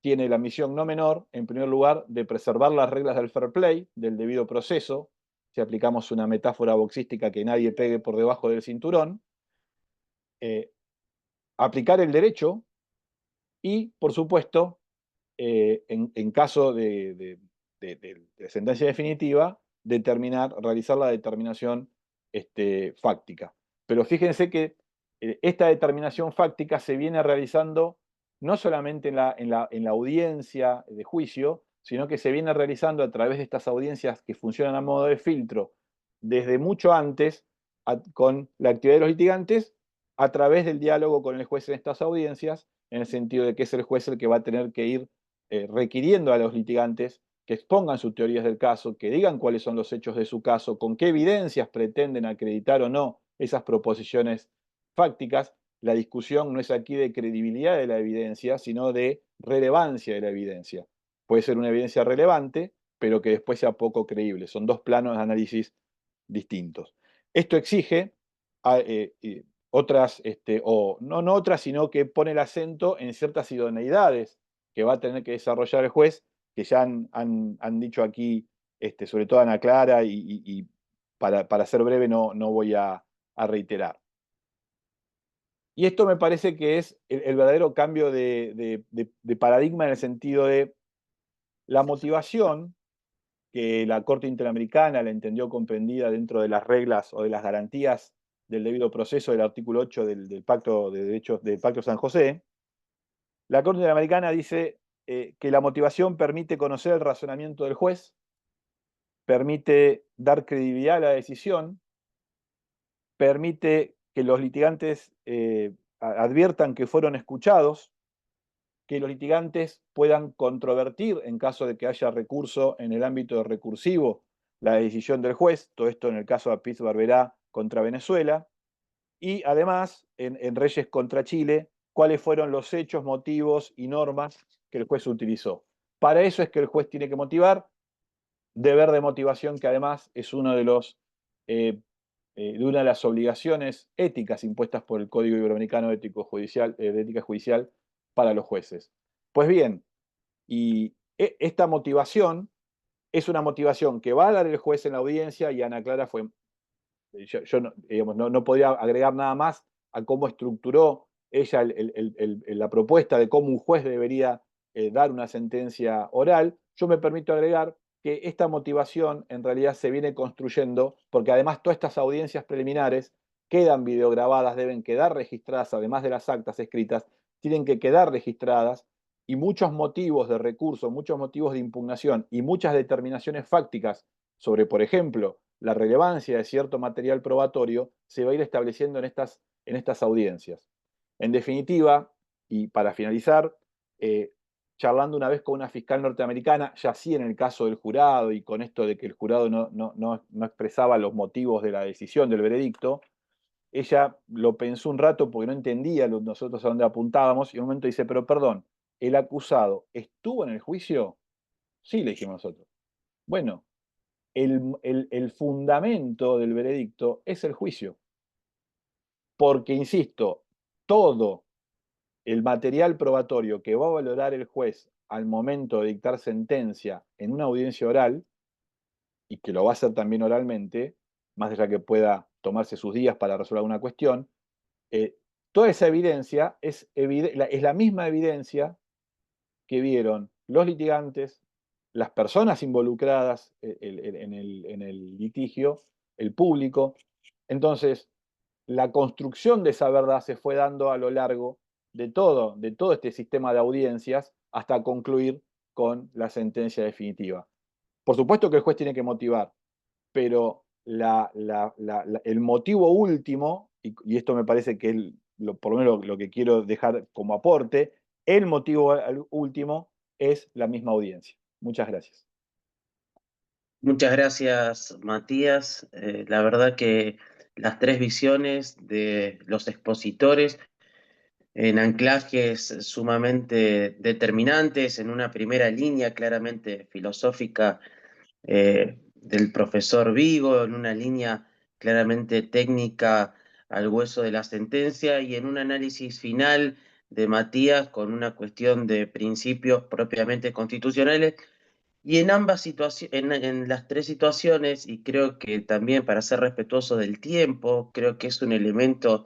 tiene la misión no menor, en primer lugar, de preservar las reglas del fair play, del debido proceso, si aplicamos una metáfora boxística, que nadie pegue por debajo del cinturón, aplicar el derecho y, por supuesto, en caso de sentencia definitiva, realizar la determinación fáctica. Pero fíjense que esta determinación fáctica se viene realizando no solamente en la audiencia de juicio, sino que se viene realizando a través de estas audiencias que funcionan a modo de filtro desde mucho antes con la actividad de los litigantes, a través del diálogo con el juez en estas audiencias, en el sentido de que es el juez el que va a tener que ir requiriendo a los litigantes que expongan sus teorías del caso, que digan cuáles son los hechos de su caso, con qué evidencias pretenden acreditar o no esas proposiciones fácticas. La discusión no es aquí de credibilidad de la evidencia, sino de relevancia de la evidencia. Puede ser una evidencia relevante, pero que después sea poco creíble. Son dos planos de análisis distintos. Esto exige otras, o no otras, sino que pone el acento en ciertas idoneidades que va a tener que desarrollar el juez, que ya han dicho aquí, sobre todo Ana Clara, y para ser breve no voy a reiterar. Y esto me parece que es el verdadero cambio de paradigma, en el sentido de la motivación que la Corte Interamericana la entendió comprendida dentro de las reglas o de las garantías del debido proceso del artículo 8 del Pacto de Derechos del Pacto de San José. La Corte Interamericana dice que la motivación permite conocer el razonamiento del juez, permite dar credibilidad a la decisión, permite que los litigantes adviertan que fueron escuchados, que los litigantes puedan controvertir en caso de que haya recurso en el ámbito recursivo la decisión del juez, todo esto en el caso de Apis Barberá contra Venezuela, y además en Reyes contra Chile, cuáles fueron los hechos, motivos y normas que el juez utilizó. Para eso es que el juez tiene que motivar, deber de motivación que además es uno de los de una de las obligaciones éticas impuestas por el Código Iberoamericano de Ética Judicial para los jueces. Pues bien, y esta motivación es una motivación que va a dar el juez en la audiencia, y Ana Clara fue, yo no, digamos, no podría agregar nada más a cómo estructuró ella la propuesta de cómo un juez debería dar una sentencia oral. Yo me permito agregar que esta motivación en realidad se viene construyendo porque además todas estas audiencias preliminares quedan videograbadas, deben quedar registradas, además de las actas escritas, tienen que quedar registradas, y muchos motivos de recurso, muchos motivos de impugnación y muchas determinaciones fácticas sobre, por ejemplo, la relevancia de cierto material probatorio se va a ir estableciendo en estas audiencias. En definitiva, y para finalizar, charlando una vez con una fiscal norteamericana, ya sí en el caso del jurado y con esto de que el jurado no expresaba los motivos de la decisión del veredicto, ella lo pensó un rato porque no entendía nosotros a dónde apuntábamos, y en un momento dice, pero perdón, ¿el acusado estuvo en el juicio? Sí, le dijimos nosotros. Bueno, el fundamento del veredicto es el juicio. Porque, insisto, todo el material probatorio que va a valorar el juez al momento de dictar sentencia en una audiencia oral, y que lo va a hacer también oralmente, más allá que pueda tomarse sus días para resolver una cuestión, toda esa evidencia es la misma evidencia que vieron los litigantes, las personas involucradas en el litigio, el público. Entonces, la construcción de esa verdad se fue dando a lo largo de todo este sistema de audiencias hasta concluir con la sentencia definitiva. Por supuesto que el juez tiene que motivar, pero el motivo último, y esto me parece que es por lo menos lo que quiero dejar como aporte, el motivo último es la misma audiencia. Muchas gracias. Muchas gracias, Matías. La verdad que las tres visiones de los expositores en anclajes sumamente determinantes, en una primera línea claramente filosófica del profesor Vigo, en una línea claramente técnica al hueso de la sentencia, y en un análisis final de Matías con una cuestión de principios propiamente constitucionales. Y en ambas situaciones, en las tres situaciones, y creo que también para ser respetuoso del tiempo, creo que es un elemento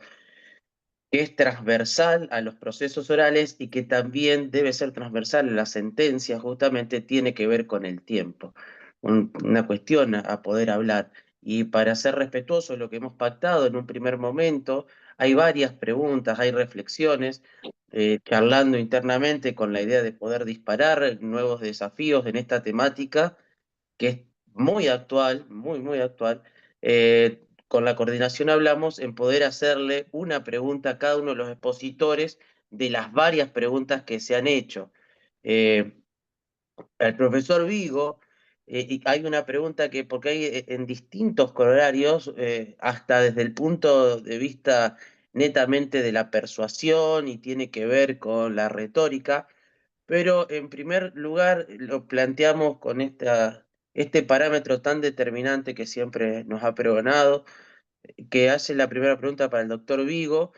que es transversal a los procesos orales y que también debe ser transversal a la sentencia, justamente tiene que ver con el tiempo, una cuestión a poder hablar. Y para ser respetuoso de lo que hemos pactado en un primer momento, hay varias preguntas, hay reflexiones, charlando internamente con la idea de poder disparar nuevos desafíos en esta temática, que es muy actual, muy, muy actual. Con la coordinación hablamos en poder hacerle una pregunta a cada uno de los expositores de las varias preguntas que se han hecho. Al profesor Vigo, y hay una pregunta que, porque hay en distintos corolarios, hasta desde el punto de vista netamente de la persuasión y tiene que ver con la retórica, pero en primer lugar lo planteamos con este parámetro tan determinante que siempre nos ha pregonado, que hace la primera pregunta para el doctor Vigo,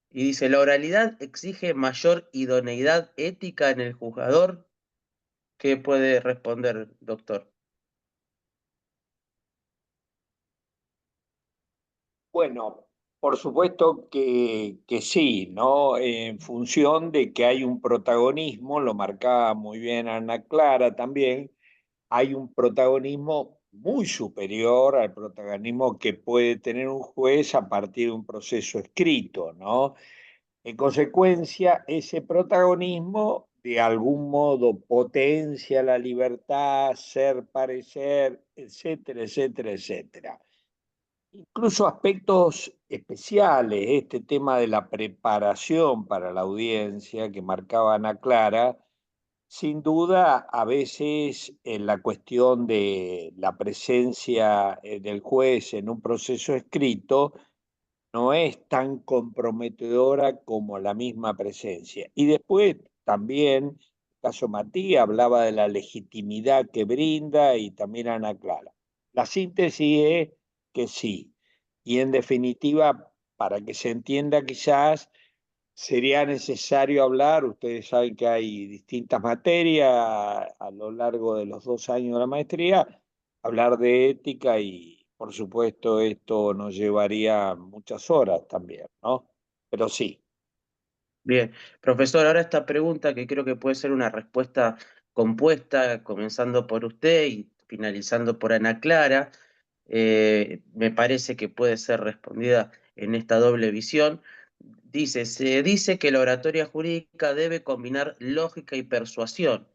y dice, ¿la oralidad exige mayor idoneidad ética en el juzgador? ¿Qué puede responder, doctor? Bueno, por supuesto que sí, ¿no? En función de que hay un protagonismo, lo marcaba muy bien Ana Clara también, hay un protagonismo muy superior al protagonismo que puede tener un juez a partir de un proceso escrito, ¿no? En consecuencia, ese protagonismo de algún modo potencia la libertad, ser, parecer, etcétera, etcétera, etcétera. Incluso aspectos especiales, este tema de la preparación para la audiencia que marcaba Ana Clara, sin duda a veces en la cuestión de la presencia del juez en un proceso escrito no es tan comprometedora como la misma presencia. Y después también, el caso Matías hablaba de la legitimidad que brinda y también Ana Clara. La síntesis es que sí. Y en definitiva, para que se entienda quizás, sería necesario hablar, ustedes saben que hay distintas materias a lo largo de los 2 años de la maestría, hablar de ética y por supuesto esto nos llevaría muchas horas también, ¿no? Pero sí. Bien, profesor, ahora esta pregunta que creo que puede ser una respuesta compuesta, comenzando por usted y finalizando por Ana Clara, me parece que puede ser respondida en esta doble visión. Dice, se dice que la oratoria jurídica debe combinar lógica y persuasión.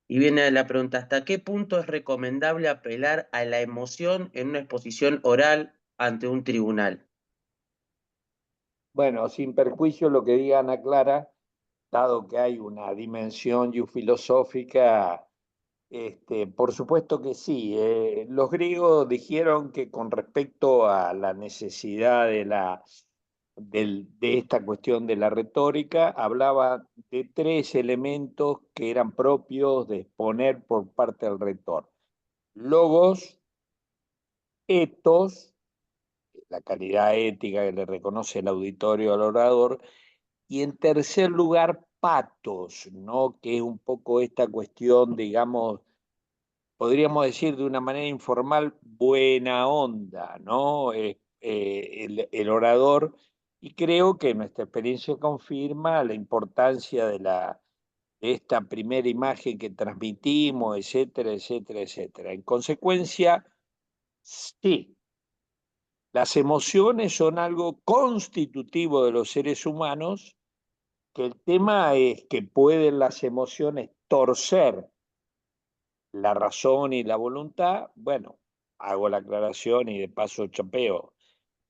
Y viene la pregunta, ¿hasta qué punto es recomendable apelar a la emoción en una exposición oral ante un tribunal? Bueno, sin perjuicio lo que diga Ana Clara, dado que hay una dimensión filosófica. Por supuesto que sí. Los griegos dijeron que con respecto a la necesidad de esta cuestión de la retórica, hablaba de 3 elementos que eran propios de exponer por parte del retor. Logos, etos, la calidad ética que le reconoce el auditorio al orador, y en tercer lugar, patos, ¿no? Que es un poco esta cuestión, digamos, podríamos decir de una manera informal, buena onda, ¿no? El orador, y creo que nuestra experiencia confirma la importancia de esta primera imagen que transmitimos, etcétera, etcétera, etcétera. En consecuencia, sí, las emociones son algo constitutivo de los seres humanos, que el tema es que pueden las emociones torcer la razón y la voluntad. Bueno, hago la aclaración y de paso chapeo.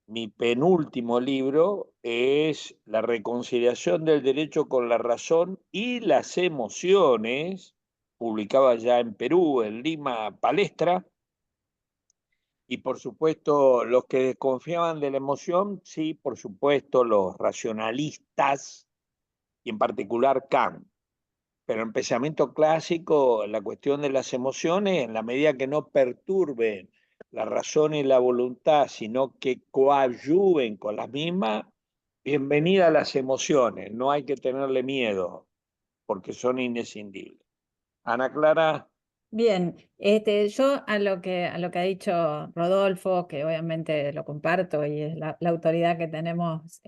Mi penúltimo libro es La reconciliación del derecho con la razón y las emociones, publicado allá en Perú, en Lima, Palestra. Y por supuesto, los que desconfiaban de la emoción, sí, por supuesto, los racionalistas, y en particular Kant. Pero en pensamiento clásico, la cuestión de las emociones, en la medida que no perturben la razón y la voluntad, sino que coadyuven con las mismas, bienvenida a las emociones, no hay que tenerle miedo, porque son inescindibles. Ana Clara. Bien, yo a lo que ha dicho Rodolfo, que obviamente lo comparto y es la autoridad que tenemos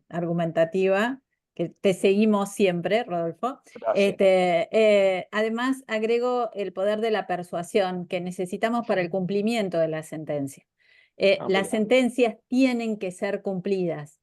argumentativa, que te seguimos siempre, Rodolfo. Gracias. Además, agrego el poder de la persuasión que necesitamos para el cumplimiento de la sentencia. Las sentencias tienen que ser cumplidas,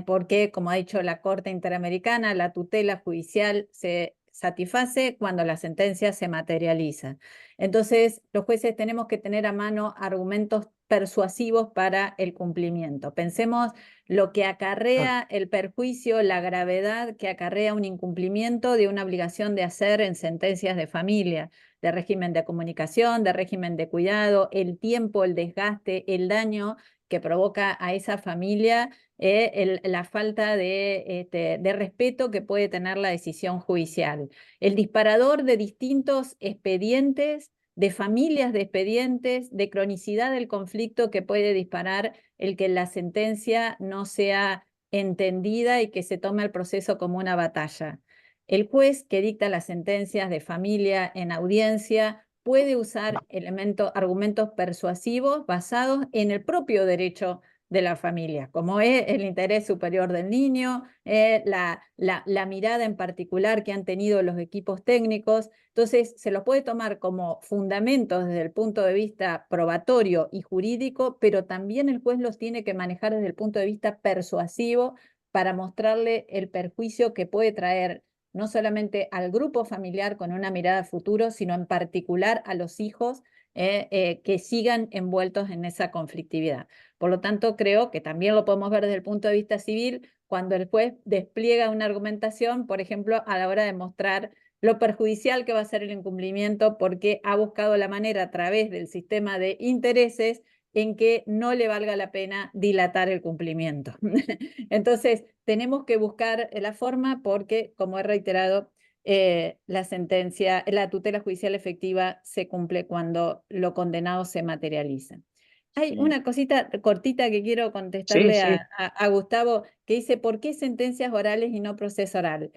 porque, como ha dicho la Corte Interamericana, la tutela judicial se satisface cuando la sentencia se materializa. Entonces, los jueces tenemos que tener a mano argumentos persuasivos para el cumplimiento. Pensemos lo que acarrea el perjuicio, la gravedad que acarrea un incumplimiento de una obligación de hacer en sentencias de familia, de régimen de comunicación, de régimen de cuidado, el tiempo, el desgaste, el daño que provoca a esa familia, la falta de respeto que puede tener la decisión judicial. El disparador de distintos expedientes, de familias de expedientes, de cronicidad del conflicto que puede disparar el que la sentencia no sea entendida y que se tome el proceso como una batalla. El juez que dicta las sentencias de familia en audiencia puede usar argumentos persuasivos basados en el propio derecho de la familia, como es el interés superior del niño, la mirada en particular que han tenido los equipos técnicos. Entonces, se los puede tomar como fundamentos desde el punto de vista probatorio y jurídico, pero también el juez los tiene que manejar desde el punto de vista persuasivo para mostrarle el perjuicio que puede traer no solamente al grupo familiar con una mirada a futuro, sino en particular a los hijos que sigan envueltos en esa conflictividad. Por lo tanto, creo que también lo podemos ver desde el punto de vista civil, cuando el juez despliega una argumentación, por ejemplo, a la hora de mostrar lo perjudicial que va a ser el incumplimiento, porque ha buscado la manera a través del sistema de intereses en que no le valga la pena dilatar el cumplimiento. Entonces, tenemos que buscar la forma porque, como he reiterado, la sentencia, la tutela judicial efectiva se cumple cuando lo condenado se materializa. Hay Sí, una cosita cortita que quiero Sí, contestarle sí. a Gustavo, que dice, ¿por qué sentencias orales y no proceso oral?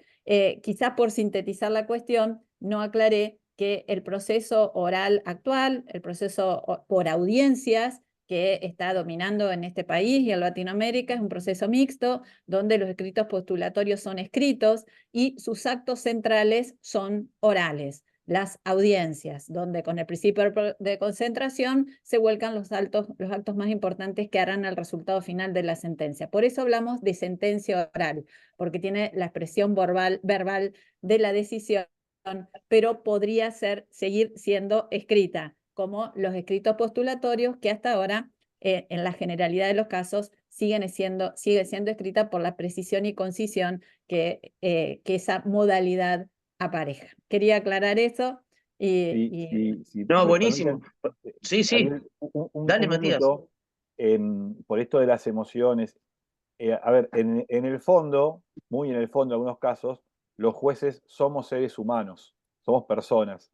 Quizás por sintetizar la cuestión, no aclaré que el proceso oral actual, el proceso por audiencias, que está dominando en este país y en Latinoamérica, es un proceso mixto, donde los escritos postulatorios son escritos y sus actos centrales son orales. Las audiencias, donde con el principio de concentración se vuelcan los actos más importantes que harán el resultado final de la sentencia. Por eso hablamos de sentencia oral, porque tiene la expresión verbal de la decisión, pero podría seguir siendo escrita, como los escritos postulatorios que hasta ahora, en la generalidad de los casos, sigue siendo escrita por la precisión y concisión que esa modalidad apareja. Quería aclarar eso si No, me buenísimo. permiten, Sí, sí. Ariel, Dale, un Matías. minuto por esto de las emociones. A ver, en el fondo, muy en el fondo, en algunos casos, los jueces somos seres humanos, somos personas.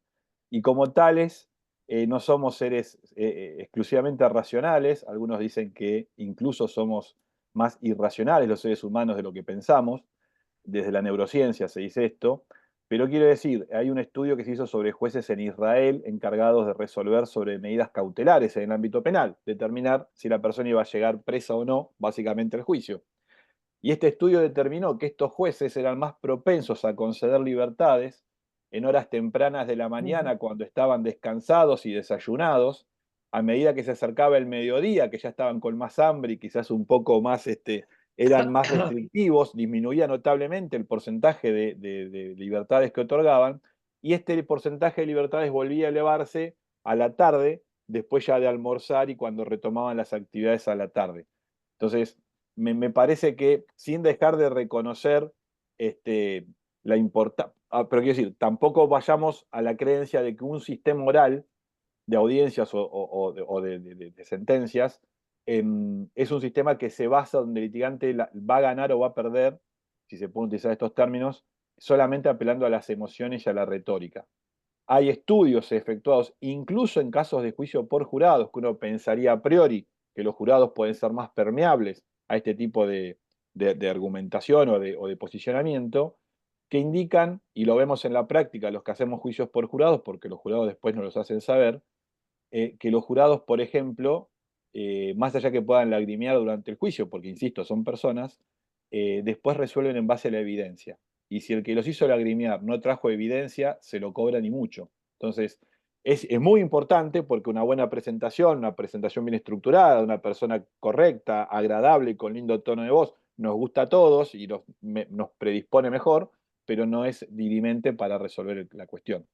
Y como tales, no somos seres exclusivamente racionales. Algunos dicen que incluso somos más irracionales los seres humanos de lo que pensamos. Desde la neurociencia se dice esto. Pero quiero decir, hay un estudio que se hizo sobre jueces en Israel encargados de resolver sobre medidas cautelares en el ámbito penal, determinar si la persona iba a llegar presa o no, básicamente al juicio. Y este estudio determinó que estos jueces eran más propensos a conceder libertades en horas tempranas de la mañana, cuando estaban descansados y desayunados, a medida que se acercaba el mediodía, que ya estaban con más hambre y quizás un poco más, eran más restrictivos, disminuía notablemente el porcentaje de libertades que otorgaban, y este porcentaje de libertades volvía a elevarse a la tarde, después ya de almorzar y cuando retomaban las actividades a la tarde. Entonces, me parece que sin dejar de reconocer la importancia, pero quiero decir, tampoco vayamos a la creencia de que un sistema oral de audiencias o de sentencias es un sistema que se basa donde el litigante va a ganar o va a perder, si se pueden utilizar estos términos, solamente apelando a las emociones y a la retórica. Hay estudios efectuados, incluso en casos de juicio por jurados, que uno pensaría a priori que los jurados pueden ser más permeables a este tipo de argumentación o de posicionamiento, que indican, y lo vemos en la práctica, los que hacemos juicios por jurados, porque los jurados después nos los hacen saber, que los jurados, por ejemplo, más allá que puedan lagrimear durante el juicio, porque insisto, son personas, después resuelven en base a la evidencia. Y si el que los hizo lagrimear no trajo evidencia, se lo cobra ni mucho. Entonces, es muy importante porque una presentación bien estructurada, de una persona correcta, agradable, con lindo tono de voz, nos gusta a todos y nos predispone mejor, pero no es dirimente para resolver la cuestión.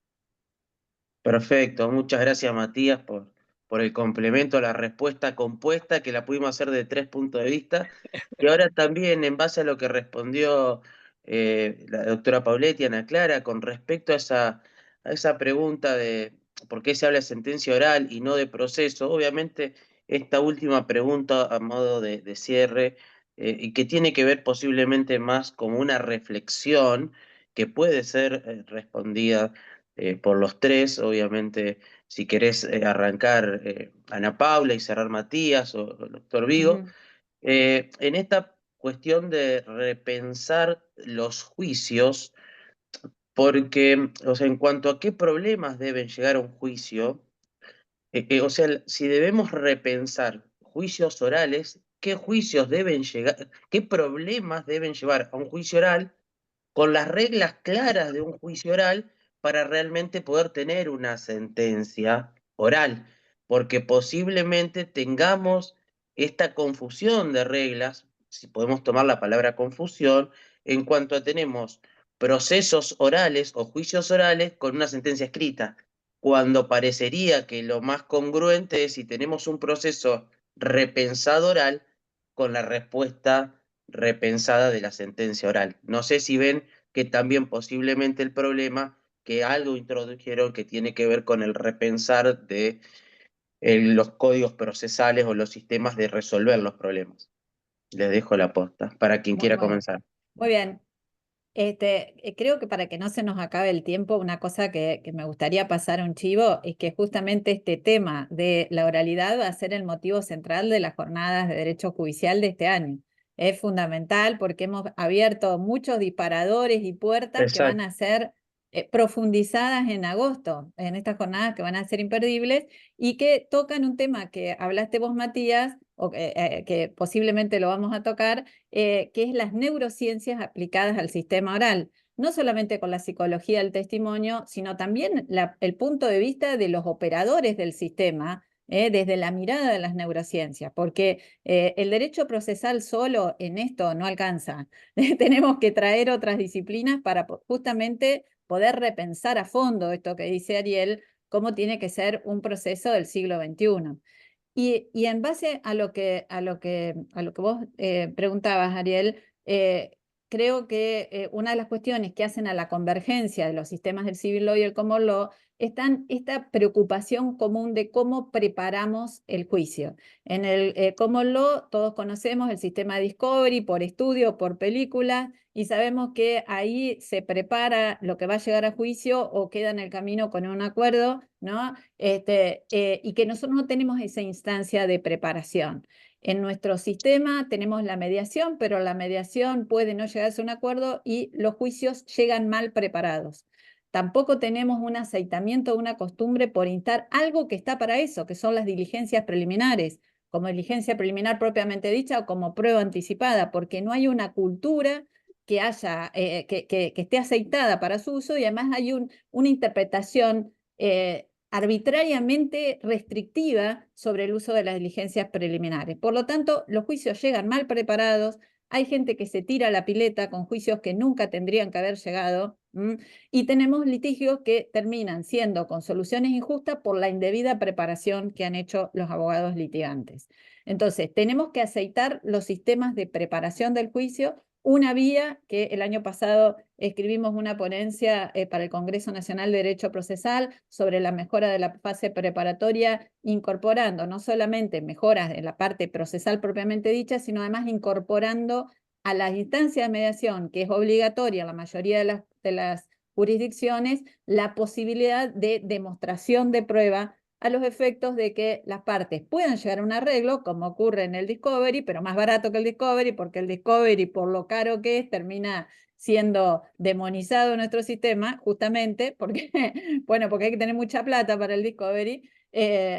Perfecto, muchas gracias Matías por el complemento a la respuesta compuesta que la pudimos hacer de 3 puntos de vista. Y ahora también en base a lo que respondió la doctora Pauletti, Ana Clara, con respecto a esa pregunta de por qué se habla de sentencia oral y no de proceso, obviamente esta última pregunta a modo de cierre y que tiene que ver posiblemente más como una reflexión que puede ser respondida por los tres, obviamente, si querés arrancar Ana Paula y cerrar Matías o el doctor Vigo, en esta cuestión de repensar los juicios, porque, o sea, en cuanto a qué problemas deben llegar a un juicio, o sea, si debemos repensar juicios orales, ¿qué juicios deben llegar, qué problemas deben llevar a un juicio oral con las reglas claras de un juicio oral para realmente poder tener una sentencia oral? Porque posiblemente tengamos esta confusión de reglas, si podemos tomar la palabra confusión, en cuanto a tenemos procesos orales o juicios orales con una sentencia escrita, cuando parecería que lo más congruente es si tenemos un proceso repensado oral con la respuesta repensada de la sentencia oral. No sé si ven que también posiblemente el problema, que algo introdujeron que tiene que ver con el repensar de los códigos procesales o los sistemas de resolver los problemas. Les dejo la posta para quien quiera Muy, comenzar. muy bien. Creo que para que no se nos acabe el tiempo, una cosa que me gustaría pasar un chivo es que justamente este tema de la oralidad va a ser el motivo central de las jornadas de derecho judicial de este año. Es fundamental porque hemos abierto muchos disparadores y puertas que van Exacto. a ser profundizadas en agosto, en estas jornadas que van a ser imperdibles y que tocan un tema que hablaste vos, Matías, o que posiblemente lo vamos a tocar, que es las neurociencias aplicadas al sistema oral, no solamente con la psicología del testimonio, sino también el punto de vista de los operadores del sistema, desde la mirada de las neurociencias, porque el derecho procesal solo en esto no alcanza. Tenemos que traer otras disciplinas para justamente poder repensar a fondo esto que dice Ariel, cómo tiene que ser un proceso del siglo XXI. Y en base a lo que vos preguntabas, Ariel, creo que una de las cuestiones que hacen a la convergencia de los sistemas del civil law y el common law están esta preocupación común de cómo preparamos el juicio. En el common law todos conocemos el sistema de discovery por estudio, por película, y sabemos que ahí se prepara lo que va a llegar a juicio o queda en el camino con un acuerdo, ¿no? Y que nosotros no tenemos esa instancia de preparación. En nuestro sistema tenemos la mediación, pero la mediación puede no llegarse a un acuerdo y los juicios llegan mal preparados. Tampoco tenemos un aceitamiento, una costumbre por instar algo que está para eso, que son las diligencias preliminares, como diligencia preliminar propiamente dicha o como prueba anticipada, porque no hay una cultura que haya, que esté aceitada para su uso, y además hay una interpretación arbitrariamente restrictiva sobre el uso de las diligencias preliminares. Por lo tanto, los juicios llegan mal preparados, hay gente que se tira a la pileta con juicios que nunca tendrían que haber llegado, y tenemos litigios que terminan siendo con soluciones injustas por la indebida preparación que han hecho los abogados litigantes. Entonces, tenemos que aceitar los sistemas de preparación del juicio. Una vía que el año pasado escribimos una ponencia para el Congreso Nacional de Derecho Procesal sobre la mejora de la fase preparatoria, incorporando no solamente mejoras en la parte procesal propiamente dicha, sino además incorporando a la instancia de mediación, que es obligatoria en la mayoría de las jurisdicciones, la posibilidad de demostración de prueba a los efectos de que las partes puedan llegar a un arreglo, como ocurre en el Discovery, pero más barato que el Discovery, porque el Discovery, por lo caro que es, termina siendo demonizado en nuestro sistema, justamente porque, bueno, porque hay que tener mucha plata para el Discovery.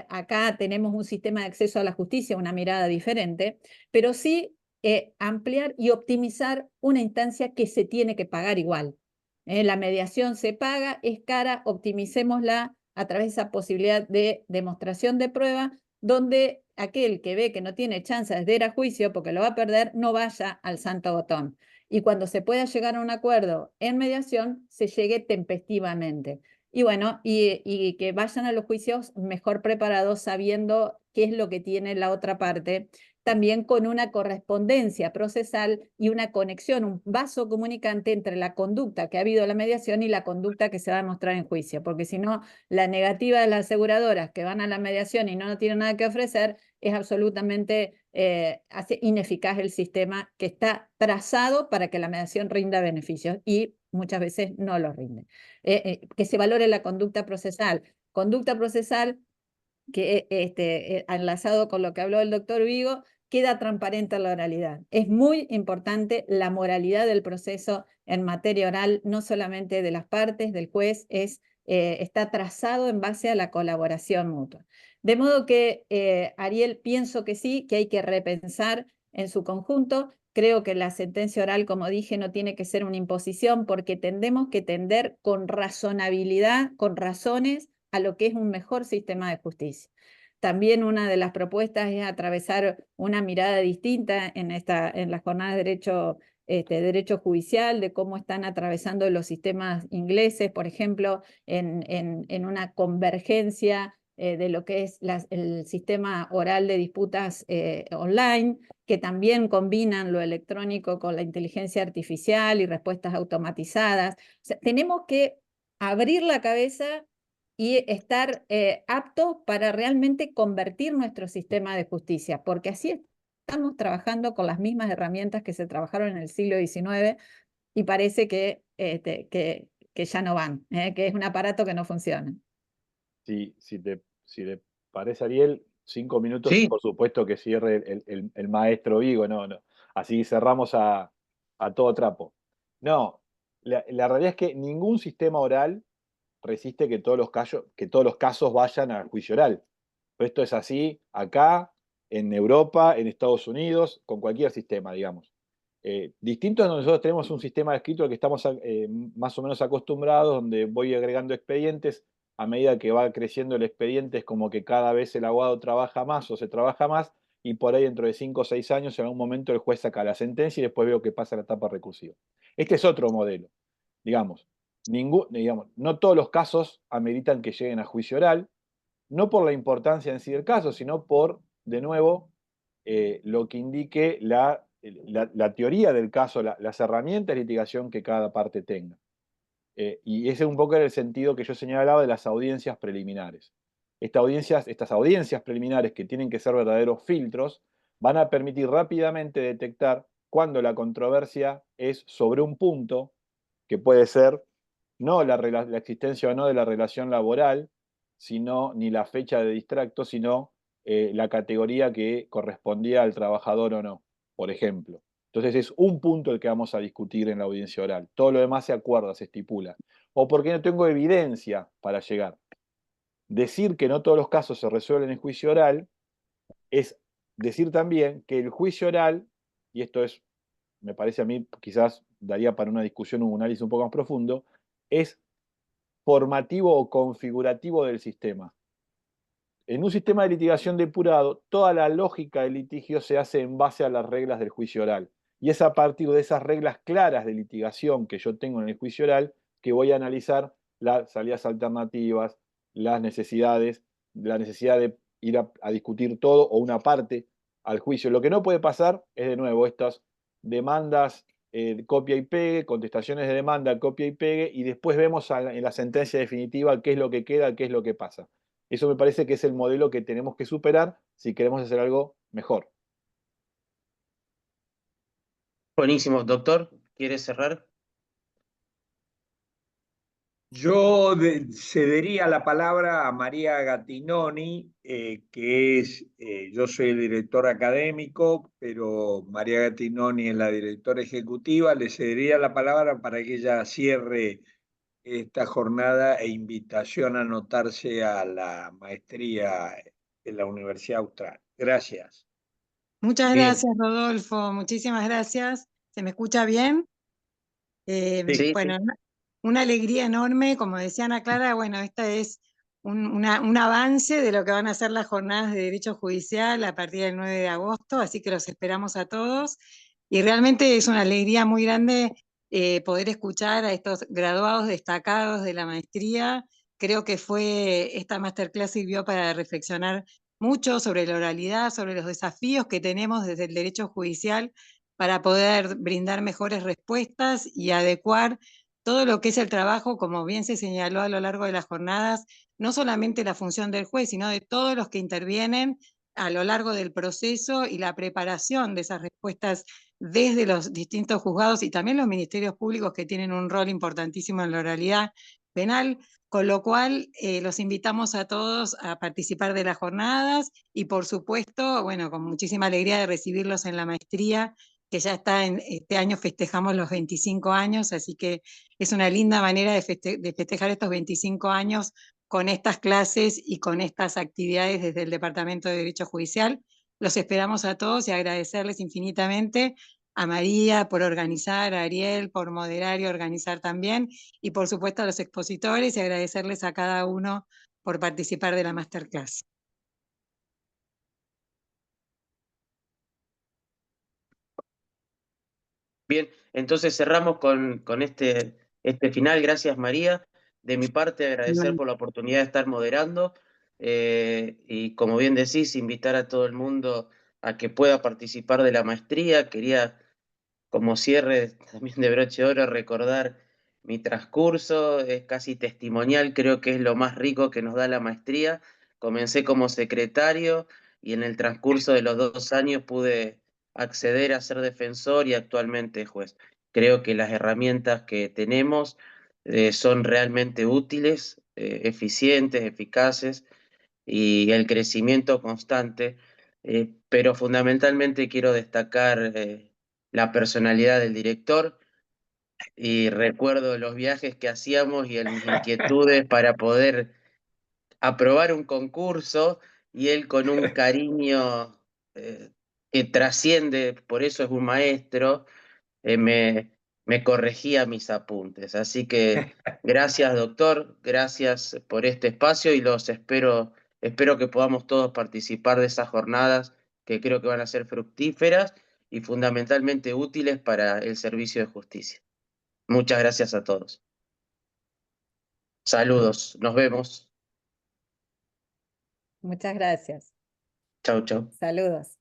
Acá tenemos un sistema de acceso a la justicia, una mirada diferente, pero sí ampliar y optimizar una instancia que se tiene que pagar igual. La mediación se paga, es cara, optimicémosla a través de esa posibilidad de demostración de prueba, donde aquel que ve que no tiene chance de ir a juicio porque lo va a perder, no vaya al santo botón. Y cuando se pueda llegar a un acuerdo en mediación, se llegue tempestivamente. Y bueno, y que vayan a los juicios mejor preparados, sabiendo qué es lo que tiene la otra parte, también con una correspondencia procesal y una conexión, un vaso comunicante entre la conducta que ha habido en la mediación y la conducta que se va a mostrar en juicio, porque si no, la negativa de las aseguradoras que van a la mediación y no tienen nada que ofrecer es absolutamente hace ineficaz el sistema que está trazado para que la mediación rinda beneficios y muchas veces no los rinde. Que se valore la conducta procesal que enlazado con lo que habló el doctor Vigo, queda transparente en la oralidad. Es muy importante la moralidad del proceso en materia oral, no solamente de las partes, del juez, está trazado en base a la colaboración mutua. De modo que, Ariel, pienso que sí, que hay que repensar en su conjunto. Creo que la sentencia oral, como dije, no tiene que ser una imposición porque tendemos que tender con razonabilidad, con razones, a lo que es un mejor sistema de justicia. También una de las propuestas es atravesar una mirada distinta en las jornadas de derecho derecho judicial, de cómo están atravesando los sistemas ingleses, por ejemplo, en una convergencia de lo que es el sistema oral de disputas online, que también combinan lo electrónico con la inteligencia artificial y respuestas automatizadas. O sea, tenemos que abrir la cabeza y estar aptos para realmente convertir nuestro sistema de justicia, porque así estamos trabajando con las mismas herramientas que se trabajaron en el siglo XIX y parece que ya no van, que es un aparato que no funciona. Si te parece, Ariel, 5 minutos y Sí, por supuesto que cierre el maestro Vigo, no, no. Así cerramos a todo trapo. No, la realidad es que ningún sistema oral resiste que todos los casos vayan al juicio oral. Pero esto es así acá, en Europa, en Estados Unidos, con cualquier sistema, digamos. Distinto a donde nosotros tenemos un sistema escrito al que estamos más o menos acostumbrados, donde voy agregando expedientes. A medida que va creciendo el expediente, es como que cada vez el abogado trabaja más o se trabaja más, y por ahí dentro de 5 o 6 años, en algún momento el juez saca la sentencia y después veo que pasa la etapa recursiva. Este es otro modelo. Digamos, no todos los casos ameritan que lleguen a juicio oral, no por la importancia en sí del caso, sino por, de nuevo, lo que indique la teoría del caso, las herramientas de litigación que cada parte tenga. Y ese un poco era el sentido que yo señalaba de las audiencias preliminares. Estas audiencias preliminares, que tienen que ser verdaderos filtros, van a permitir rápidamente detectar cuando la controversia es sobre un punto, que puede ser no la existencia o no de la relación laboral, sino ni la fecha de distracto, sino la categoría que correspondía al trabajador o no, por ejemplo. Entonces es un punto el que vamos a discutir en la audiencia oral. Todo lo demás se acuerda, se estipula. O porque no tengo evidencia para llegar. Decir que no todos los casos se resuelven en juicio oral es decir también que el juicio oral, y esto es, me parece a mí, quizás daría para una discusión, un análisis un poco más profundo, es formativo o configurativo del sistema. En un sistema de litigación depurado, toda la lógica del litigio se hace en base a las reglas del juicio oral. Y es a partir de esas reglas claras de litigación que yo tengo en el juicio oral que voy a analizar las salidas alternativas, las necesidades, la necesidad de ir a discutir todo o una parte al juicio. Lo que no puede pasar es, de nuevo, estas demandas, copia y pegue, contestaciones de demanda, copia y pegue, y después vemos en la sentencia definitiva qué es lo que queda, qué es lo que pasa. Eso me parece que es el modelo que tenemos que superar si queremos hacer algo mejor. buenísimo. Doctor, ¿quiere cerrar? Yo cedería la palabra a María Gattinoni, yo soy el director académico, pero María Gattinoni es la directora ejecutiva. Le cedería la palabra para que ella cierre esta jornada e invitación a anotarse a la maestría en la Universidad Austral. Gracias. Muchas Bien, gracias, Rodolfo. Muchísimas gracias. ¿Se me escucha bien? sí, Bueno, una alegría enorme. Como decía Ana Clara, bueno, esta es un avance de lo que van a ser las jornadas de Derecho Judicial a partir del 9 de agosto, así que los esperamos a todos. Y realmente es una alegría muy grande poder escuchar a estos graduados destacados de la maestría. Creo que esta masterclass sirvió para reflexionar mucho sobre la oralidad, sobre los desafíos que tenemos desde el derecho judicial para poder brindar mejores respuestas y adecuar todo lo que es el trabajo, como bien se señaló a lo largo de las jornadas, no solamente la función del juez, sino de todos los que intervienen a lo largo del proceso y la preparación de esas respuestas desde los distintos juzgados y también los ministerios públicos, que tienen un rol importantísimo en la oralidad penal, con lo cual los invitamos a todos a participar de las jornadas y, por supuesto, bueno, con muchísima alegría de recibirlos en la maestría, que ya está este año festejamos los 25 años, así que es una linda manera de festejar estos 25 años con estas clases y con estas actividades desde el Departamento de Derecho Judicial. Los esperamos a todos y agradecerles infinitamente a María por organizar, a Ariel por moderar y organizar también, y por supuesto a los expositores, y agradecerles a cada uno por participar de la masterclass. Bien, entonces cerramos con este final. Gracias, María. De mi parte, agradecer Bueno, por la oportunidad de estar moderando y, como bien decís, invitar a todo el mundo a que pueda participar de la maestría. Quería, como cierre también de broche de oro, recordar mi transcurso. Es casi testimonial, creo que es lo más rico que nos da la maestría. Comencé como secretario y en el transcurso de los 2 años pude acceder a ser defensor y actualmente juez. Creo que las herramientas que tenemos son realmente útiles, eficientes, eficaces y el crecimiento constante, pero fundamentalmente quiero destacar la personalidad del director y recuerdo los viajes que hacíamos y mis inquietudes para poder aprobar un concurso y él con un cariño que trasciende, por eso es un maestro, eh, me, me corregía mis apuntes. Así que gracias, doctor, gracias por este espacio y espero que podamos todos participar de esas jornadas que creo que van a ser fructíferas y fundamentalmente útiles para el servicio de justicia. Muchas gracias a todos. Saludos, nos vemos. Muchas gracias. Chau, chau. Saludos.